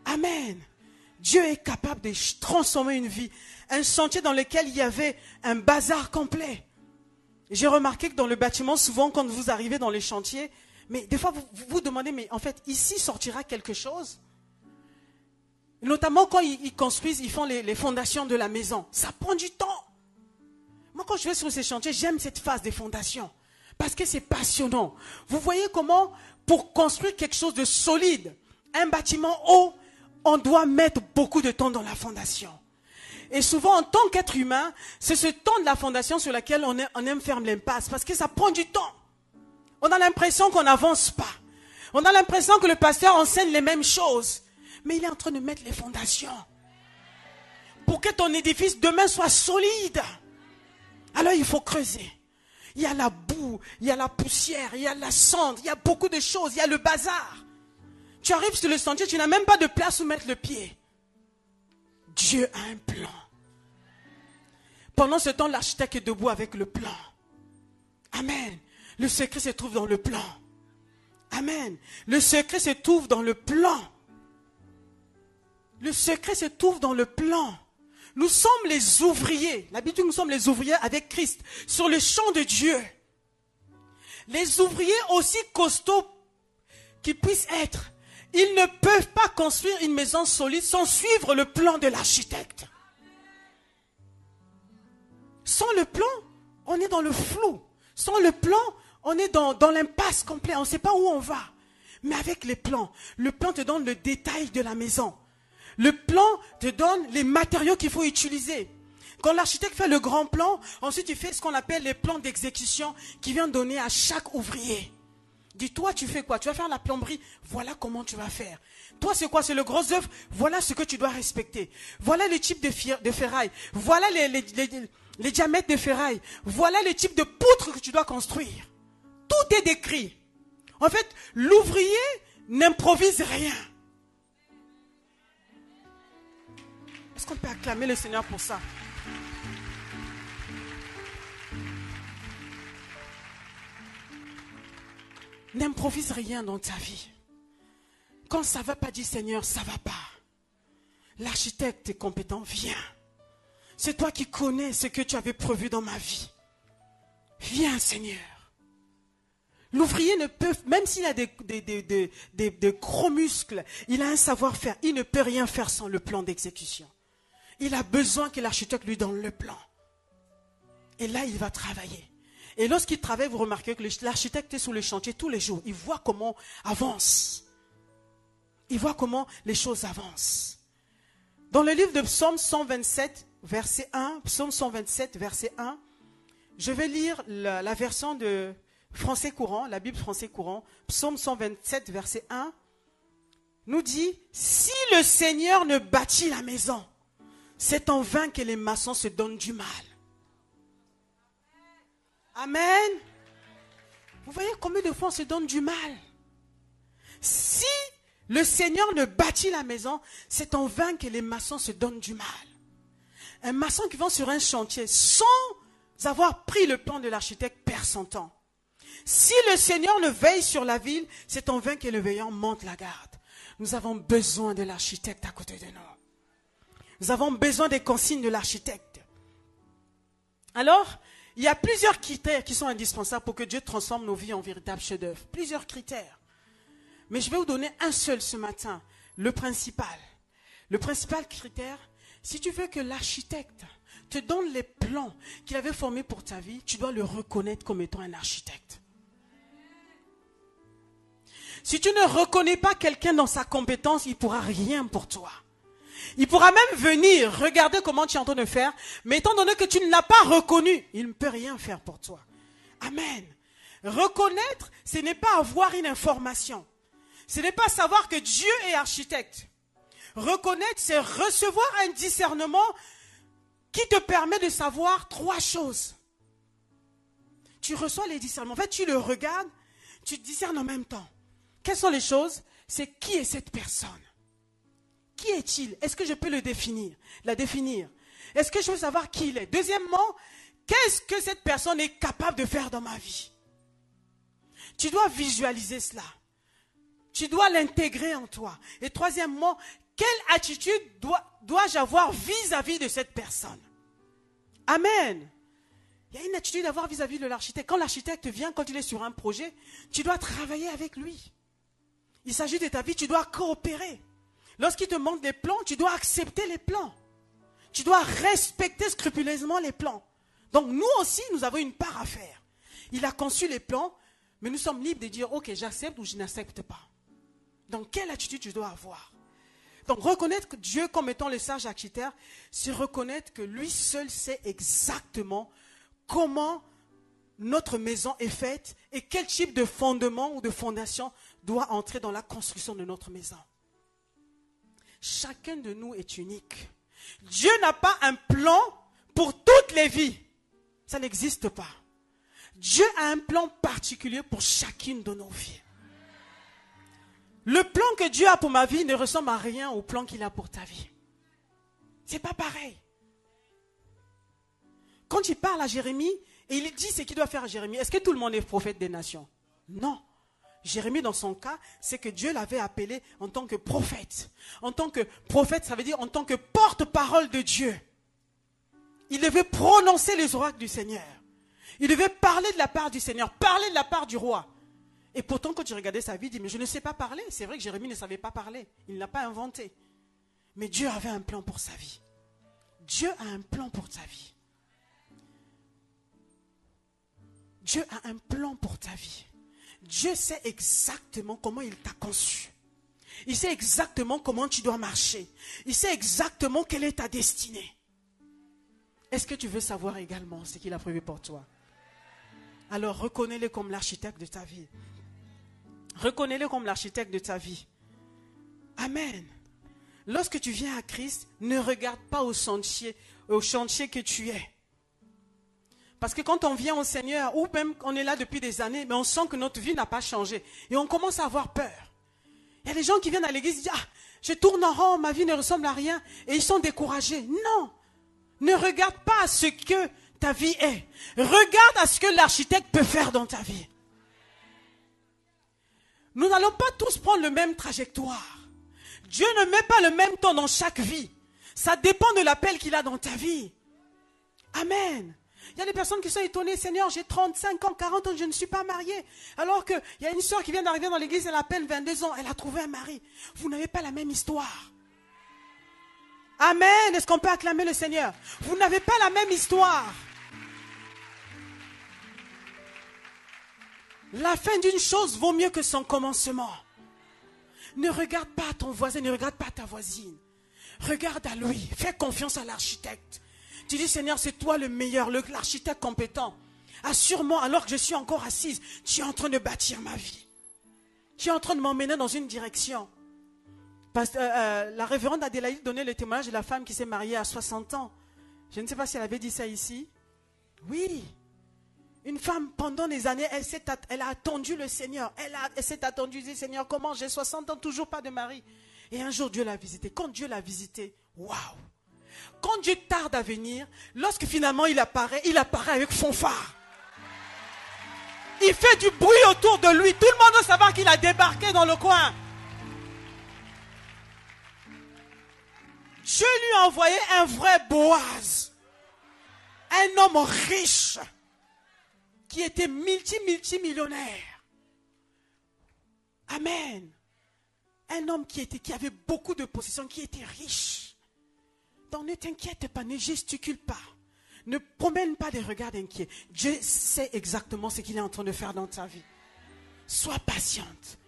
Amen. Dieu est capable de transformer une vie. Un chantier dans lequel il y avait un bazar complet. J'ai remarqué que dans le bâtiment, souvent quand vous arrivez dans les chantiers, mais des fois vous vous demandez, mais en fait, ici sortira quelque chose? Notamment quand ils construisent, ils font les fondations de la maison. Ça prend du temps. Moi, quand je vais sur ces chantiers, j'aime cette phase des fondations. Parce que c'est passionnant. Vous voyez comment, pour construire quelque chose de solide, un bâtiment haut, on doit mettre beaucoup de temps dans la fondation. Et souvent, en tant qu'être humain, c'est ce temps de la fondation sur laquelle on aime faire l'impasse. Parce que ça prend du temps. On a l'impression qu'on n'avance pas. On a l'impression que le pasteur enseigne les mêmes choses. Mais il est en train de mettre les fondations. Pour que ton édifice demain soit solide. Alors il faut creuser. Il y a la boue, il y a la poussière, il y a la cendre, il y a beaucoup de choses, il y a le bazar. Tu arrives sur le sentier, tu n'as même pas de place où mettre le pied. Dieu a un plan. Pendant ce temps, l'architecte est debout avec le plan. Amen. Le secret se trouve dans le plan. Amen. Le secret se trouve dans le plan. Le secret se trouve dans le plan. Nous sommes les ouvriers. La Bible dit que nous sommes les ouvriers avec Christ sur le champ de Dieu. Les ouvriers aussi costauds qu'ils puissent être, ils ne peuvent pas construire une maison solide sans suivre le plan de l'architecte. Sans le plan, on est dans le flou. Sans le plan, on est dans l'impasse complète. On ne sait pas où on va. Mais avec les plans, le plan te donne le détail de la maison. Le plan te donne les matériaux qu'il faut utiliser. Quand l'architecte fait le grand plan, ensuite il fait ce qu'on appelle les plans d'exécution qui vient donner à chaque ouvrier. Dis-toi, tu fais quoi? Tu vas faire la plomberie, voilà comment tu vas faire. Toi, c'est quoi? C'est le gros œuvre, voilà ce que tu dois respecter. Voilà le type de ferraille, voilà les diamètres de ferraille, voilà le type de poutre que tu dois construire. Tout est décrit. En fait, l'ouvrier n'improvise rien. Est-ce qu'on peut acclamer le Seigneur pour ça? N'improvise rien dans ta vie. Quand ça ne va pas, dis Seigneur, ça ne va pas. L'architecte est compétent, viens. C'est toi qui connais ce que tu avais prévu dans ma vie. Viens Seigneur. L'ouvrier ne peut, même s'il a des gros muscles, il a un savoir-faire, il ne peut rien faire sans le plan d'exécution. Il a besoin que l'architecte lui donne le plan. Et là, il va travailler. Et lorsqu'il travaille, vous remarquez que l'architecte est sur le chantier tous les jours. Il voit comment avance. Il voit comment les choses avancent. Dans le livre de Psaume 127, verset 1, Psaume 127, verset 1, je vais lire la version de français courant, la Bible français courant. Psaume 127, verset 1, nous dit, si le Seigneur ne bâtit la maison, c'est en vain que les maçons se donnent du mal. Amen. Vous voyez combien de fois on se donne du mal. Si le Seigneur ne bâtit la maison, c'est en vain que les maçons se donnent du mal. Un maçon qui va sur un chantier sans avoir pris le plan de l'architecte perd son temps. Si le Seigneur ne veille sur la ville, c'est en vain que le veillant monte la garde. Nous avons besoin de l'architecte à côté de nous. Nous avons besoin des consignes de l'architecte. Alors, il y a plusieurs critères qui sont indispensables pour que Dieu transforme nos vies en véritables chefs-d'œuvre. Plusieurs critères. Mais je vais vous donner un seul ce matin, le principal. Le principal critère, si tu veux que l'architecte te donne les plans qu'il avait formés pour ta vie, tu dois le reconnaître comme étant un architecte. Si tu ne reconnais pas quelqu'un dans sa compétence, il ne pourra rien pour toi. Il pourra même venir regarder comment tu es en train de faire, mais étant donné que tu ne l'as pas reconnu, il ne peut rien faire pour toi. Amen. Reconnaître, ce n'est pas avoir une information. Ce n'est pas savoir que Dieu est architecte. Reconnaître, c'est recevoir un discernement qui te permet de savoir trois choses. tu reçois les discernements. En fait, tu le regardes, tu discernes en même temps. Quelles sont les choses? C'est qui est cette personne? Qui est-il? Est-ce que je peux le définir? La définir? Est-ce que je veux savoir qui il est? Deuxièmement, qu'est-ce que cette personne est capable de faire dans ma vie? Tu dois visualiser cela. Tu dois l'intégrer en toi. Et troisièmement, quelle attitude dois-je avoir vis-à-vis de cette personne? Amen. Il y a une attitude à avoir vis-à-vis de l'architecte. Quand l'architecte vient, quand il est sur un projet, tu dois travailler avec lui. Il s'agit de ta vie, tu dois coopérer. Lorsqu'il te montre des plans, tu dois accepter les plans. Tu dois respecter scrupuleusement les plans. Donc nous aussi, nous avons une part à faire. Il a conçu les plans, mais nous sommes libres de dire, ok, j'accepte ou je n'accepte pas. Donc quelle attitude je dois avoir? Donc reconnaître Dieu comme étant le sage architecte, c'est reconnaître que lui seul sait exactement comment notre maison est faite et quel type de fondement ou de fondation doit entrer dans la construction de notre maison. Chacun de nous est unique. Dieu n'a pas un plan pour toutes les vies. Ça n'existe pas. Dieu a un plan particulier pour chacune de nos vies. Le plan que Dieu a pour ma vie ne ressemble à rien au plan qu'il a pour ta vie. C'est pas pareil. Quand il parle à Jérémie, et il dit ce qu'il doit faire à Jérémie, est-ce que tout le monde est prophète des nations? Non. Jérémie, dans son cas, c'est que Dieu l'avait appelé en tant que prophète. En tant que prophète, ça veut dire en tant que porte-parole de Dieu. Il devait prononcer les oracles du Seigneur. Il devait parler de la part du Seigneur, parler de la part du roi. Et pourtant, quand tu regardais sa vie, il dit, mais je ne sais pas parler. C'est vrai que Jérémie ne savait pas parler. Il ne l'a pas inventé. Mais Dieu avait un plan pour sa vie. Dieu a un plan pour ta vie. Dieu a un plan pour ta vie. Dieu sait exactement comment il t'a conçu. Il sait exactement comment tu dois marcher. Il sait exactement quelle est ta destinée. Est-ce que tu veux savoir également ce qu'il a prévu pour toi? Alors reconnais-le comme l'architecte de ta vie. Reconnais-le comme l'architecte de ta vie. Amen. Lorsque tu viens à Christ, ne regarde pas au chantier que tu es. Parce que quand on vient au Seigneur, ou même on est là depuis des années, mais on sent que notre vie n'a pas changé. Et on commence à avoir peur. Il y a des gens qui viennent à l'église et disent, ah, je tourne en rond, ma vie ne ressemble à rien. Et ils sont découragés. Non. Ne regarde pas à ce que ta vie est. Regarde à ce que l'architecte peut faire dans ta vie. Nous n'allons pas tous prendre le même trajectoire. Dieu ne met pas le même temps dans chaque vie. Ça dépend de l'appel qu'il a dans ta vie. Amen. Il y a des personnes qui sont étonnées, Seigneur, j'ai 35 ans, 40 ans, je ne suis pas mariée. Alors qu'il y a une soeur qui vient d'arriver dans l'église, elle a à peine 22 ans, elle a trouvé un mari. Vous n'avez pas la même histoire. Amen. Est-ce qu'on peut acclamer le Seigneur? Vous n'avez pas la même histoire. La fin d'une chose vaut mieux que son commencement. Ne regarde pas ton voisin, ne regarde pas ta voisine. Regarde à lui, fais confiance à l'architecte. Tu dis, Seigneur, c'est toi le meilleur, l'architecte compétent. Assure-moi, alors que je suis encore assise, tu es en train de bâtir ma vie. Tu es en train de m'emmener dans une direction. La révérende Adélaïde donnait le témoignage de la femme qui s'est mariée à 60 ans. Je ne sais pas si elle avait dit ça ici. Oui. Une femme, pendant des années, elle a attendu le Seigneur. Elle s'est attendue, elle dit, Seigneur, comment j'ai 60 ans, toujours pas de mari. Et un jour, Dieu l'a visité. Quand Dieu l'a visité, waouh! Quand Dieu tarde à venir, lorsque finalement il apparaît avec fanfare. Il fait du bruit autour de lui. Tout le monde doit savoir qu'il a débarqué dans le coin. Dieu lui a envoyé un vrai Boaz. Un homme riche. Qui était multimillionnaire. Amen. Un homme qui avait beaucoup de possessions, qui était riche. Donc ne t'inquiète pas, ne gesticule pas. Ne promène pas des regards inquiets. Dieu sait exactement ce qu'il est en train de faire dans ta vie. Sois patiente.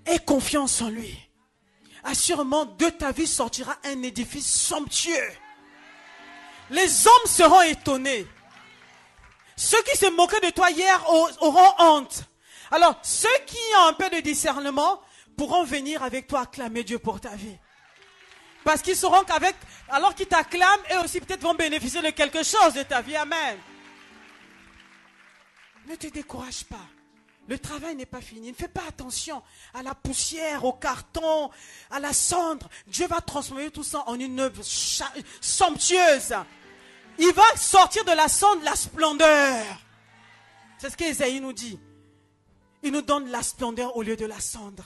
Aie confiance en lui. Assurément, de ta vie sortira un édifice somptueux. Les hommes seront étonnés. Ceux qui se moquaient de toi hier auront honte. Alors, ceux qui ont un peu de discernement pourront venir avec toi acclamer Dieu pour ta vie. Parce qu'ils sauront alors qu'ils t'acclament, eux aussi peut-être vont bénéficier de quelque chose de ta vie. Amen. Ne te décourage pas. Le travail n'est pas fini. Ne fais pas attention à la poussière, au carton, à la cendre. Dieu va transformer tout ça en une œuvre somptueuse. Il va sortir de la cendre la splendeur. C'est ce qu'Ésaïe nous dit. Il nous donne la splendeur au lieu de la cendre.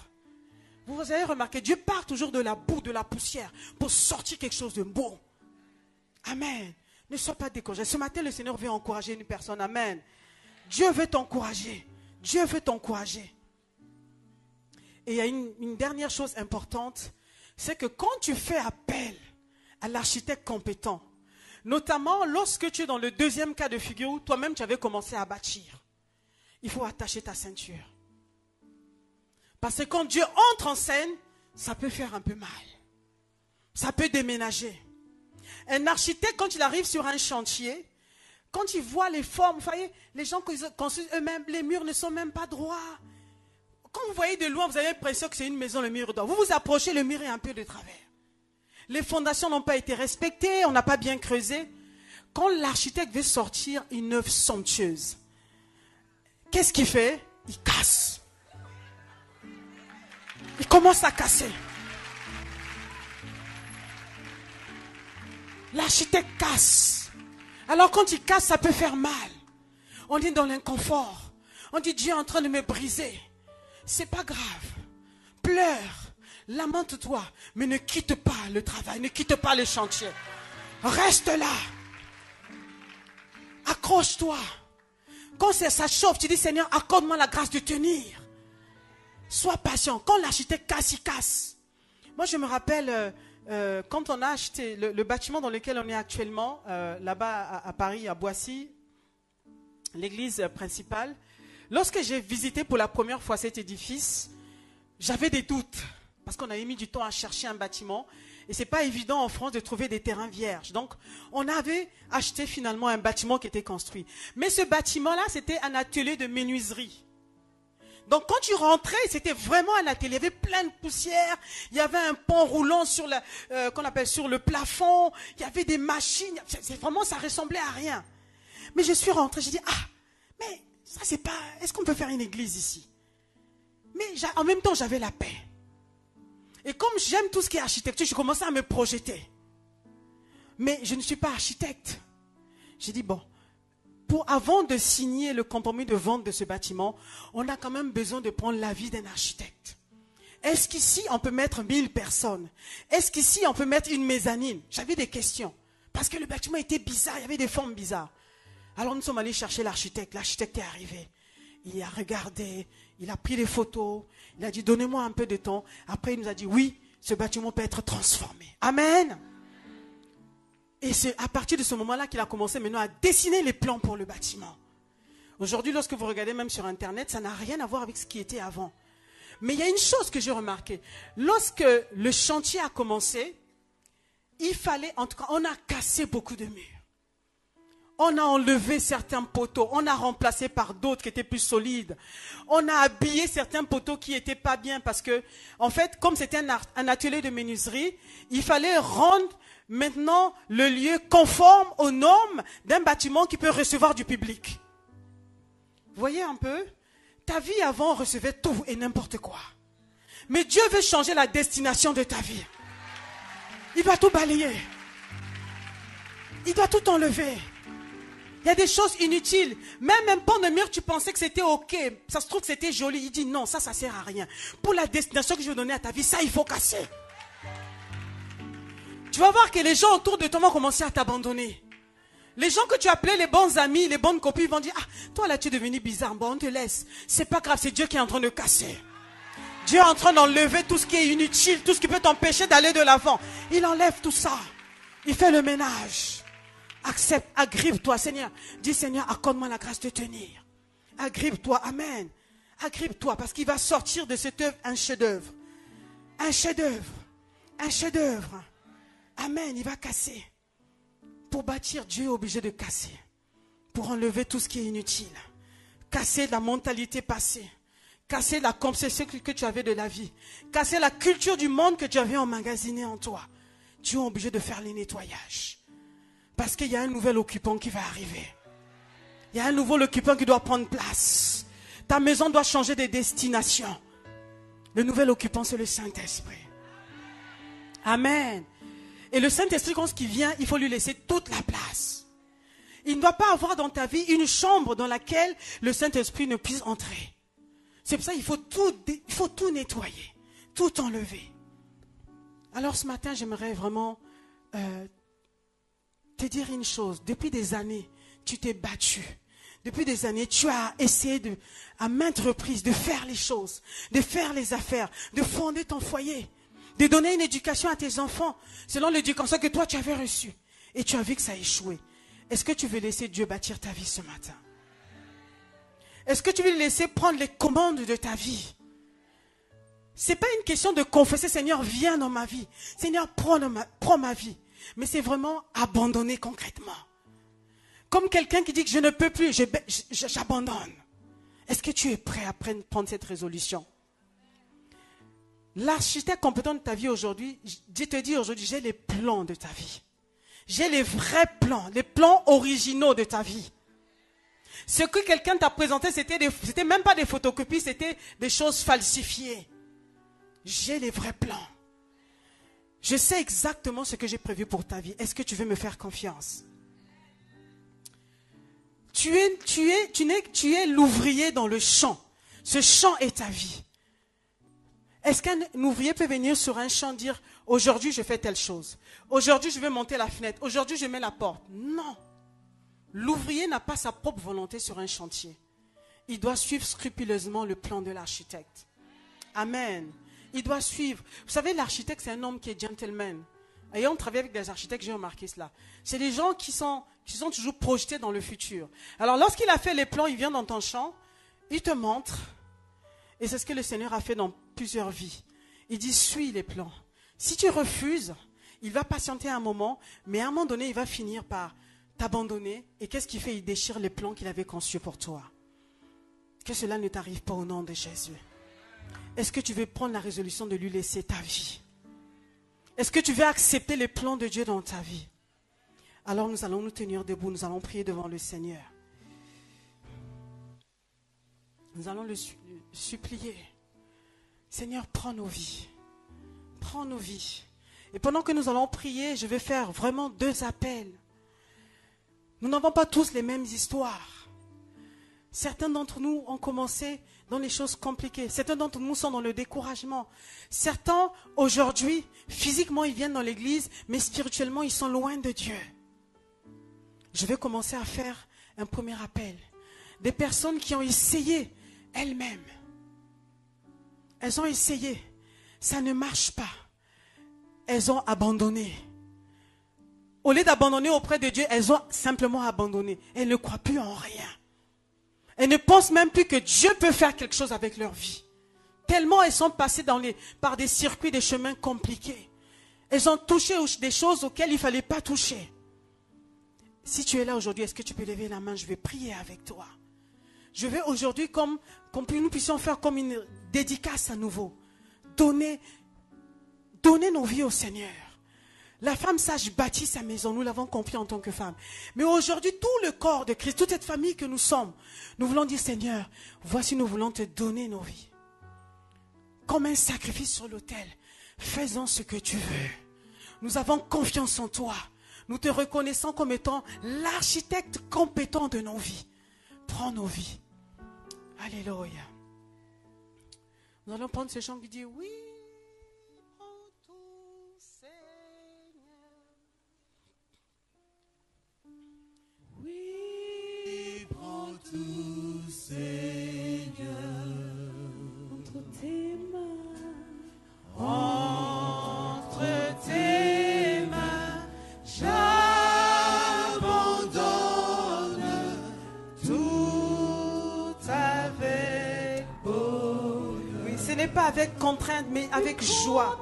Vous avez remarqué, Dieu part toujours de la boue, de la poussière, pour sortir quelque chose de beau. Amen. Ne sois pas découragé. Ce matin, le Seigneur veut encourager une personne. Amen. Dieu veut t'encourager. Dieu veut t'encourager. Et il y a une dernière chose importante, c'est que quand tu fais appel à l'architecte compétent, notamment lorsque tu es dans le deuxième cas de figure où toi-même tu avais commencé à bâtir, il faut attacher ta ceinture. Parce que quand Dieu entre en scène, ça peut faire un peu mal. Ça peut déménager. Un architecte, quand il arrive sur un chantier, quand il voit les formes, vous voyez, les gens construisent eux-mêmes, les murs ne sont même pas droits. Quand vous voyez de loin, vous avez l'impression que c'est une maison, le mur est droit. Vous vous approchez, le mur est un peu de travers. Les fondations n'ont pas été respectées, on n'a pas bien creusé. Quand l'architecte veut sortir une œuvre somptueuse, qu'est-ce qu'il fait? Il casse. Il commence à casser. L'architecte casse. Alors quand il casse, ça peut faire mal. On est dans l'inconfort. On dit Dieu est en train de me briser. C'est pas grave. Pleure. Lamente-toi. Mais ne quitte pas le travail. Ne quitte pas le chantier. Reste là. Accroche-toi. Quand ça chauffe, tu dis Seigneur, accorde-moi la grâce de tenir. Sois patient. Quand l'architecte casse, il casse. Moi, je me rappelle, quand on a acheté le bâtiment dans lequel on est actuellement, là-bas à Paris, à Boissy, l'église principale, lorsque j'ai visité pour la première fois cet édifice, j'avais des doutes. Parce qu'on avait mis du temps à chercher un bâtiment. Et ce n'est pas évident en France de trouver des terrains vierges. Donc, on avait acheté finalement un bâtiment qui était construit. Mais ce bâtiment-là, c'était un atelier de menuiserie. Donc quand tu rentrais, c'était vraiment un atelier. Il y avait plein de poussière. Il y avait un pont roulant sur qu'on appelle sur le plafond. Il y avait des machines. Vraiment, ça ressemblait à rien. Mais je suis rentré, j'ai dit, mais ça c'est pas... Est-ce qu'on peut faire une église ici? Mais en même temps, j'avais la paix. Et comme j'aime tout ce qui est architecture, je commençais à me projeter. Mais je ne suis pas architecte. J'ai dit, bon, avant de signer le compromis de vente de ce bâtiment, on a quand même besoin de prendre l'avis d'un architecte. Est-ce qu'ici, on peut mettre 1000 personnes? Est-ce qu'ici, on peut mettre une mezzanine? J'avais des questions. Parce que le bâtiment était bizarre, il y avait des formes bizarres. Alors nous sommes allés chercher l'architecte. L'architecte est arrivé. Il a regardé, il a pris des photos. Il a dit, donnez-moi un peu de temps. Après, il nous a dit, oui, ce bâtiment peut être transformé. Amen. Et c'est à partir de ce moment-là qu'il a commencé maintenant à dessiner les plans pour le bâtiment. Aujourd'hui, lorsque vous regardez même sur Internet, ça n'a rien à voir avec ce qui était avant. Mais il y a une chose que j'ai remarquée. Lorsque le chantier a commencé, il fallait, en tout cas, on a cassé beaucoup de murs. On a enlevé certains poteaux, on a remplacé par d'autres qui étaient plus solides. On a habillé certains poteaux qui n'étaient pas bien parce que, en fait, comme c'était un atelier de menuiserie, il fallait rendre maintenant le lieu conforme aux normes d'un bâtiment qui peut recevoir du public. Vous voyez un peu? Ta vie avant recevait tout et n'importe quoi. Mais Dieu veut changer la destination de ta vie. Il va tout balayer. Il doit tout enlever. Il y a des choses inutiles. Même un pan de mur, tu pensais que c'était ok. Ça se trouve que c'était joli. Il dit non, ça sert à rien. Pour la destination que je veux donner à ta vie, ça, il faut casser. Tu vas voir que les gens autour de toi vont commencer à t'abandonner. Les gens que tu appelais les bons amis, les bonnes copines vont dire, toi là tu es devenu bizarre, bon on te laisse. C'est pas grave, c'est Dieu qui est en train de casser. Dieu est en train d'enlever tout ce qui est inutile, tout ce qui peut t'empêcher d'aller de l'avant. Il enlève tout ça. Il fait le ménage. Accepte, agrippe-toi Seigneur. Dis Seigneur, accorde-moi la grâce de tenir. Agrippe-toi, amen. Agrippe-toi parce qu'il va sortir de cette œuvre un chef-d'œuvre. Un chef-d'œuvre. Un chef-d'œuvre. Amen, il va casser. Pour bâtir, Dieu est obligé de casser. Pour enlever tout ce qui est inutile. Casser la mentalité passée. Casser la conception que tu avais de la vie. Casser la culture du monde que tu avais emmagasinée en toi. Dieu est obligé de faire les nettoyages. Parce qu'il y a un nouvel occupant qui va arriver. Il y a un nouveau occupant qui doit prendre place. Ta maison doit changer de destination. Le nouvel occupant, c'est le Saint-Esprit. Amen. Et le Saint-Esprit, quand il vient, il faut lui laisser toute la place. Il ne doit pas avoir dans ta vie une chambre dans laquelle le Saint-Esprit ne puisse entrer. C'est pour ça qu'il faut tout nettoyer, tout enlever. Alors ce matin, j'aimerais vraiment te dire une chose. Depuis des années, tu t'es battu. Depuis des années, tu as essayé à maintes reprises de faire les choses, de faire les affaires, de fonder ton foyer, de donner une éducation à tes enfants selon l'éducation que toi tu avais reçue. Et tu as vu que ça a échoué. Est-ce que tu veux laisser Dieu bâtir ta vie ce matin? Est-ce que tu veux laisser prendre les commandes de ta vie? Ce n'est pas une question de confesser, Seigneur, viens dans ma vie. Seigneur, prends ma vie. Mais c'est vraiment abandonner concrètement. Comme quelqu'un qui dit que je ne peux plus, j'abandonne. Est-ce que tu es prêt à prendre cette résolution? L'architecte compétent de ta vie aujourd'hui, je te dis aujourd'hui, j'ai les plans de ta vie. J'ai les vrais plans, les plans originaux de ta vie. Ce que quelqu'un t'a présenté, c'était même pas des photocopies, c'était des choses falsifiées. J'ai les vrais plans. Je sais exactement ce que j'ai prévu pour ta vie. Est-ce que tu veux me faire confiance? Tu es l'ouvrier dans le champ. Ce champ est ta vie. Est-ce qu'un ouvrier peut venir sur un champ et dire « Aujourd'hui, je fais telle chose. Aujourd'hui, je vais monter la fenêtre. Aujourd'hui, je mets la porte. » Non. L'ouvrier n'a pas sa propre volonté sur un chantier. Il doit suivre scrupuleusement le plan de l'architecte. Amen. Il doit suivre. Vous savez, l'architecte, c'est un homme qui est gentleman. Ayant travaillé avec des architectes, j'ai remarqué cela. C'est des gens qui sont toujours projetés dans le futur. Alors, lorsqu'il a fait les plans, il vient dans ton champ, il te montre. Et c'est ce que le Seigneur a fait dans plusieurs vies. Il dit, suis les plans. Si tu refuses, il va patienter un moment, mais à un moment donné, il va finir par t'abandonner. Et qu'est-ce qu'il fait? Il déchire les plans qu'il avait conçus pour toi. Que cela ne t'arrive pas au nom de Jésus. Est-ce que tu veux prendre la résolution de lui laisser ta vie? Est-ce que tu veux accepter les plans de Dieu dans ta vie? Alors nous allons nous tenir debout, nous allons prier devant le Seigneur. Nous allons le supplier. Seigneur, prends nos vies. Prends nos vies. Et pendant que nous allons prier, je vais faire vraiment 2 appels. Nous n'avons pas tous les mêmes histoires. Certains d'entre nous ont commencé dans les choses compliquées. Certains d'entre nous sont dans le découragement. Certains, aujourd'hui, physiquement, ils viennent dans l'église, mais spirituellement, ils sont loin de Dieu. Je vais commencer à faire un premier appel. Des personnes qui ont essayé elles-mêmes. Elles ont essayé. Ça ne marche pas. Elles ont abandonné. Au lieu d'abandonner auprès de Dieu, elles ont simplement abandonné. Elles ne croient plus en rien. Elles ne pensent même plus que Dieu peut faire quelque chose avec leur vie. Tellement elles sont passées par des circuits, des chemins compliqués. Elles ont touché des choses auxquelles il ne fallait pas toucher. Si tu es là aujourd'hui, est-ce que tu peux lever la main? Je vais prier avec toi. Je vais aujourd'hui, comme nous puissions faire comme une dédicace à nouveau. Donner nos vies au Seigneur. La femme sage bâtit sa maison, nous l'avons compris en tant que femme. Mais aujourd'hui, tout le corps de Christ, toute cette famille que nous sommes, nous voulons dire, Seigneur, voici nous voulons te donner nos vies. Comme un sacrifice sur l'autel, fais-en ce que tu veux. Nous avons confiance en toi. Nous te reconnaissons comme étant l'architecte compétent de nos vies. Prends nos vies. Alléluia. Nous allons prendre ce chant qui dit, oui, prends tout, Seigneur. Oui, prends tout, Seigneur. Entre tes mains. Entre tes mains. J'abandonne tout avec bonheur. Oui, ce n'est pas avec contrainte, mais avec joie.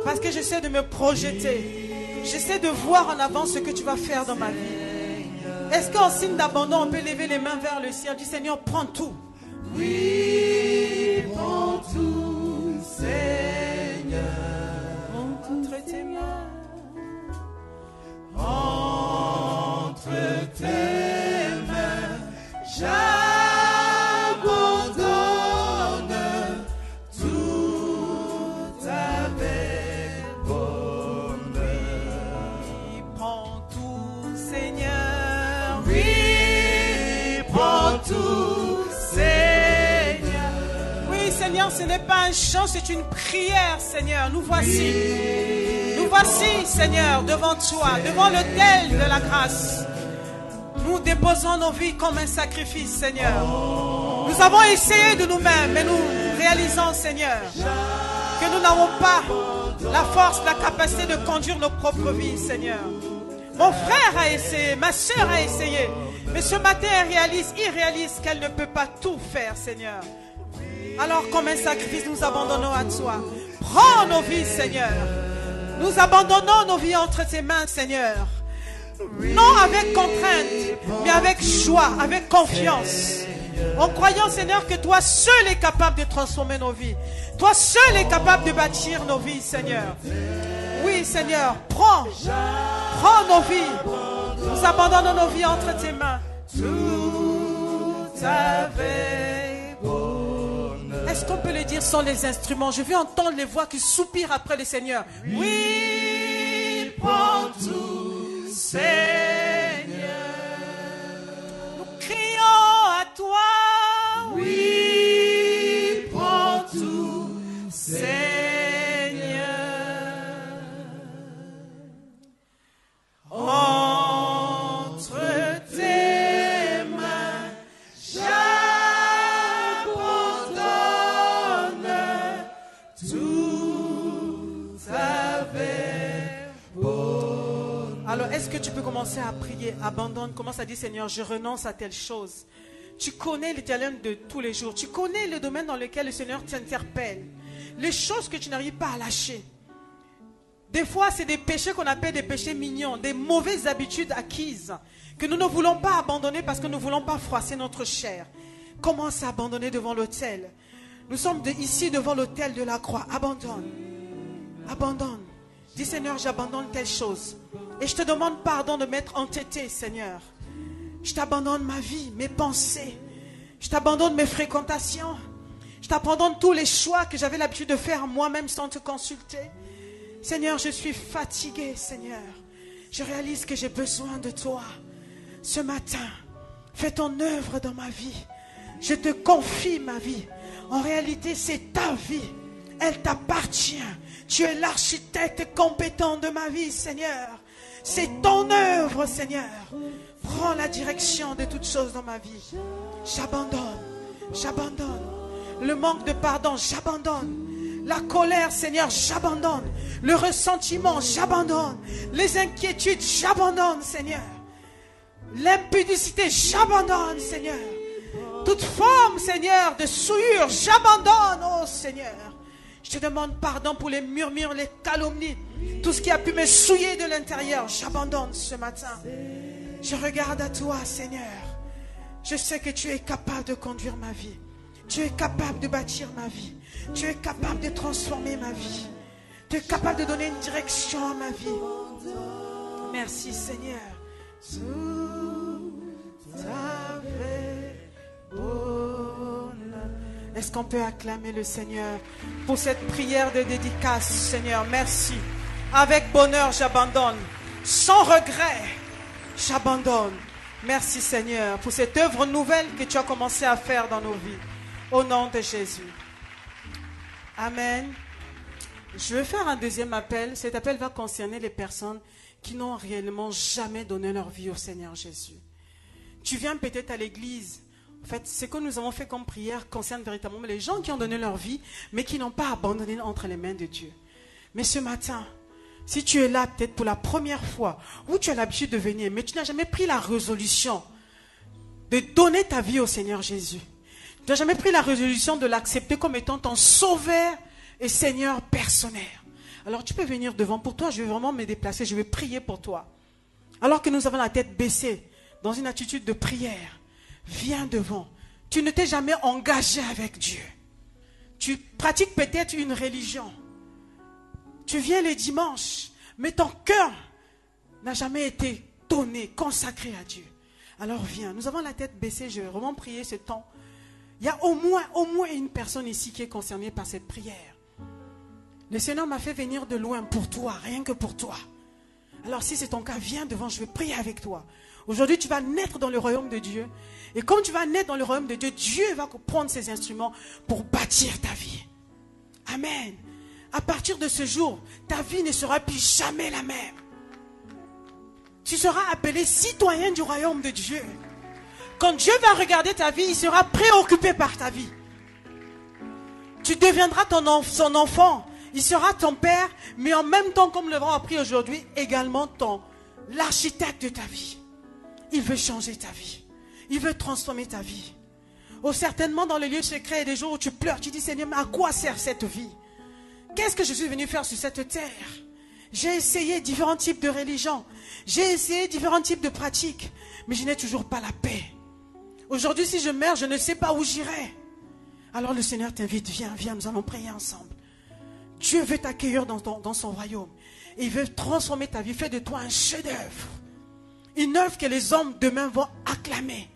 Parce que j'essaie de me projeter. J'essaie de voir en avant ce que tu vas faire dans ma vie. Est-ce qu'en signe d'abandon, on peut lever les mains vers le ciel? Du Seigneur, prends tout. Oui, prends tout, Seigneur. Entre tes mains. Entre tes mains, Seigneur, ce n'est pas un chant, c'est une prière, Seigneur. Nous voici, Seigneur, devant toi, devant l'autel de la grâce. Nous déposons nos vies comme un sacrifice, Seigneur. Nous avons essayé de nous-mêmes, mais nous réalisons, Seigneur, que nous n'avons pas la force, la capacité de conduire nos propres vies, Seigneur. Mon frère a essayé, ma soeur a essayé, mais ce matin, il réalise qu'elle ne peut pas tout faire, Seigneur. Alors, comme un sacrifice, nous abandonnons à toi. Prends nos vies, Seigneur. Nous abandonnons nos vies entre tes mains, Seigneur. Non avec contrainte, mais avec joie, avec confiance. En croyant, Seigneur, que toi seul es capable de transformer nos vies. Toi seul es capable de bâtir nos vies, Seigneur. Oui, Seigneur, prends nos vies. Nous abandonnons nos vies entre tes mains. Tout avec bonheur. Est-ce qu'on peut le dire sans les instruments? Je veux entendre les voix qui soupirent après le Seigneur. Oui, prends tout, Seigneur. Nous crions à toi. Oui, prends tout, Seigneur. Entre tes mains, j'abandonne tout avec bonheur. Alors, est-ce que tu peux commencer à prier? Abandonne, commence à dire, Seigneur, je renonce à telle chose. Tu connais l'Éternel de tous les jours. Tu connais le domaine dans lequel le Seigneur t'interpelle. Les choses que tu n'arrives pas à lâcher. Des fois, c'est des péchés qu'on appelle des péchés mignons, des mauvaises habitudes acquises que nous ne voulons pas abandonner parce que nous ne voulons pas froisser notre chair. Commence à abandonner devant l'autel. Nous sommes ici devant l'autel de la croix. Abandonne. Abandonne. Dis, Seigneur, j'abandonne telle chose. Et je te demande pardon de m'être entêté, Seigneur. Je t'abandonne ma vie, mes pensées. Je t'abandonne mes fréquentations. Je t'abandonne tous les choix que j'avais l'habitude de faire moi-même sans te consulter. Seigneur, je suis fatigué, Seigneur. Je réalise que j'ai besoin de toi. Ce matin, fais ton œuvre dans ma vie. Je te confie ma vie. En réalité, c'est ta vie. Elle t'appartient. Tu es l'architecte compétent de ma vie, Seigneur. C'est ton œuvre, Seigneur. Prends la direction de toutes choses dans ma vie. J'abandonne. J'abandonne. Le manque de pardon, j'abandonne. La colère, Seigneur, j'abandonne. Le ressentiment, j'abandonne. Les inquiétudes, j'abandonne, Seigneur. L'impudicité, j'abandonne, Seigneur. Toute forme, Seigneur, de souillure, j'abandonne, oh Seigneur. Je te demande pardon pour les murmures, les calomnies. Tout ce qui a pu me souiller de l'intérieur, j'abandonne ce matin. Je regarde à toi, Seigneur. Je sais que tu es capable de conduire ma vie. Tu es capable de bâtir ma vie. Tu es capable de transformer ma vie. Tu es capable de donner une direction à ma vie. Merci, Seigneur. Tout avec bonheur. Est-ce qu'on peut acclamer le Seigneur pour cette prière de dédicace, Seigneur? Merci. Avec bonheur, j'abandonne. Sans regret, j'abandonne. Merci, Seigneur, pour cette œuvre nouvelle que tu as commencé à faire dans nos vies. Au nom de Jésus. Amen. Je vais faire un deuxième appel. Cet appel va concerner les personnes qui n'ont réellement jamais donné leur vie au Seigneur Jésus. Tu viens peut-être à l'église. En fait, ce que nous avons fait comme prière concerne véritablement les gens qui ont donné leur vie, mais qui n'ont pas abandonné entre les mains de Dieu. Mais ce matin, si tu es là peut-être pour la première fois, ou tu as l'habitude de venir, mais tu n'as jamais pris la résolution de donner ta vie au Seigneur Jésus. Tu n'as jamais pris la résolution de l'accepter comme étant ton sauveur et Seigneur personnel. Alors tu peux venir devant. Pour toi, je vais vraiment me déplacer. Je vais prier pour toi. Alors que nous avons la tête baissée, dans une attitude de prière, viens devant. Tu ne t'es jamais engagé avec Dieu. Tu pratiques peut-être une religion. Tu viens les dimanches, mais ton cœur n'a jamais été donné, consacré à Dieu. Alors viens. Nous avons la tête baissée. Je vais vraiment prier ce temps. Il y a au moins une personne ici qui est concernée par cette prière. Le Seigneur m'a fait venir de loin pour toi, rien que pour toi. Alors si c'est ton cas, viens devant, je vais prier avec toi. Aujourd'hui, tu vas naître dans le royaume de Dieu. Et comme tu vas naître dans le royaume de Dieu, Dieu va prendre ses instruments pour bâtir ta vie. Amen. À partir de ce jour, ta vie ne sera plus jamais la même. Tu seras appelé citoyen du royaume de Dieu. Quand Dieu va regarder ta vie, il sera préoccupé par ta vie. Tu deviendras son enfant. Il sera ton père, mais en même temps, comme nous l'avons appris aujourd'hui, également l'architecte de ta vie. Il veut changer ta vie. Il veut transformer ta vie. Oh, certainement dans les lieux secrets, il y a des jours où tu pleures, tu dis, Seigneur, mais à quoi sert cette vie? Qu'est-ce que je suis venu faire sur cette terre? J'ai essayé différents types de religions. J'ai essayé différents types de pratiques, mais je n'ai toujours pas la paix. Aujourd'hui, si je meurs, je ne sais pas où j'irai. Alors le Seigneur t'invite, viens, nous allons prier ensemble. Dieu veut t'accueillir dans son royaume. Et il veut transformer ta vie, faire de toi un chef-d'œuvre. Une œuvre que les hommes demain vont acclamer.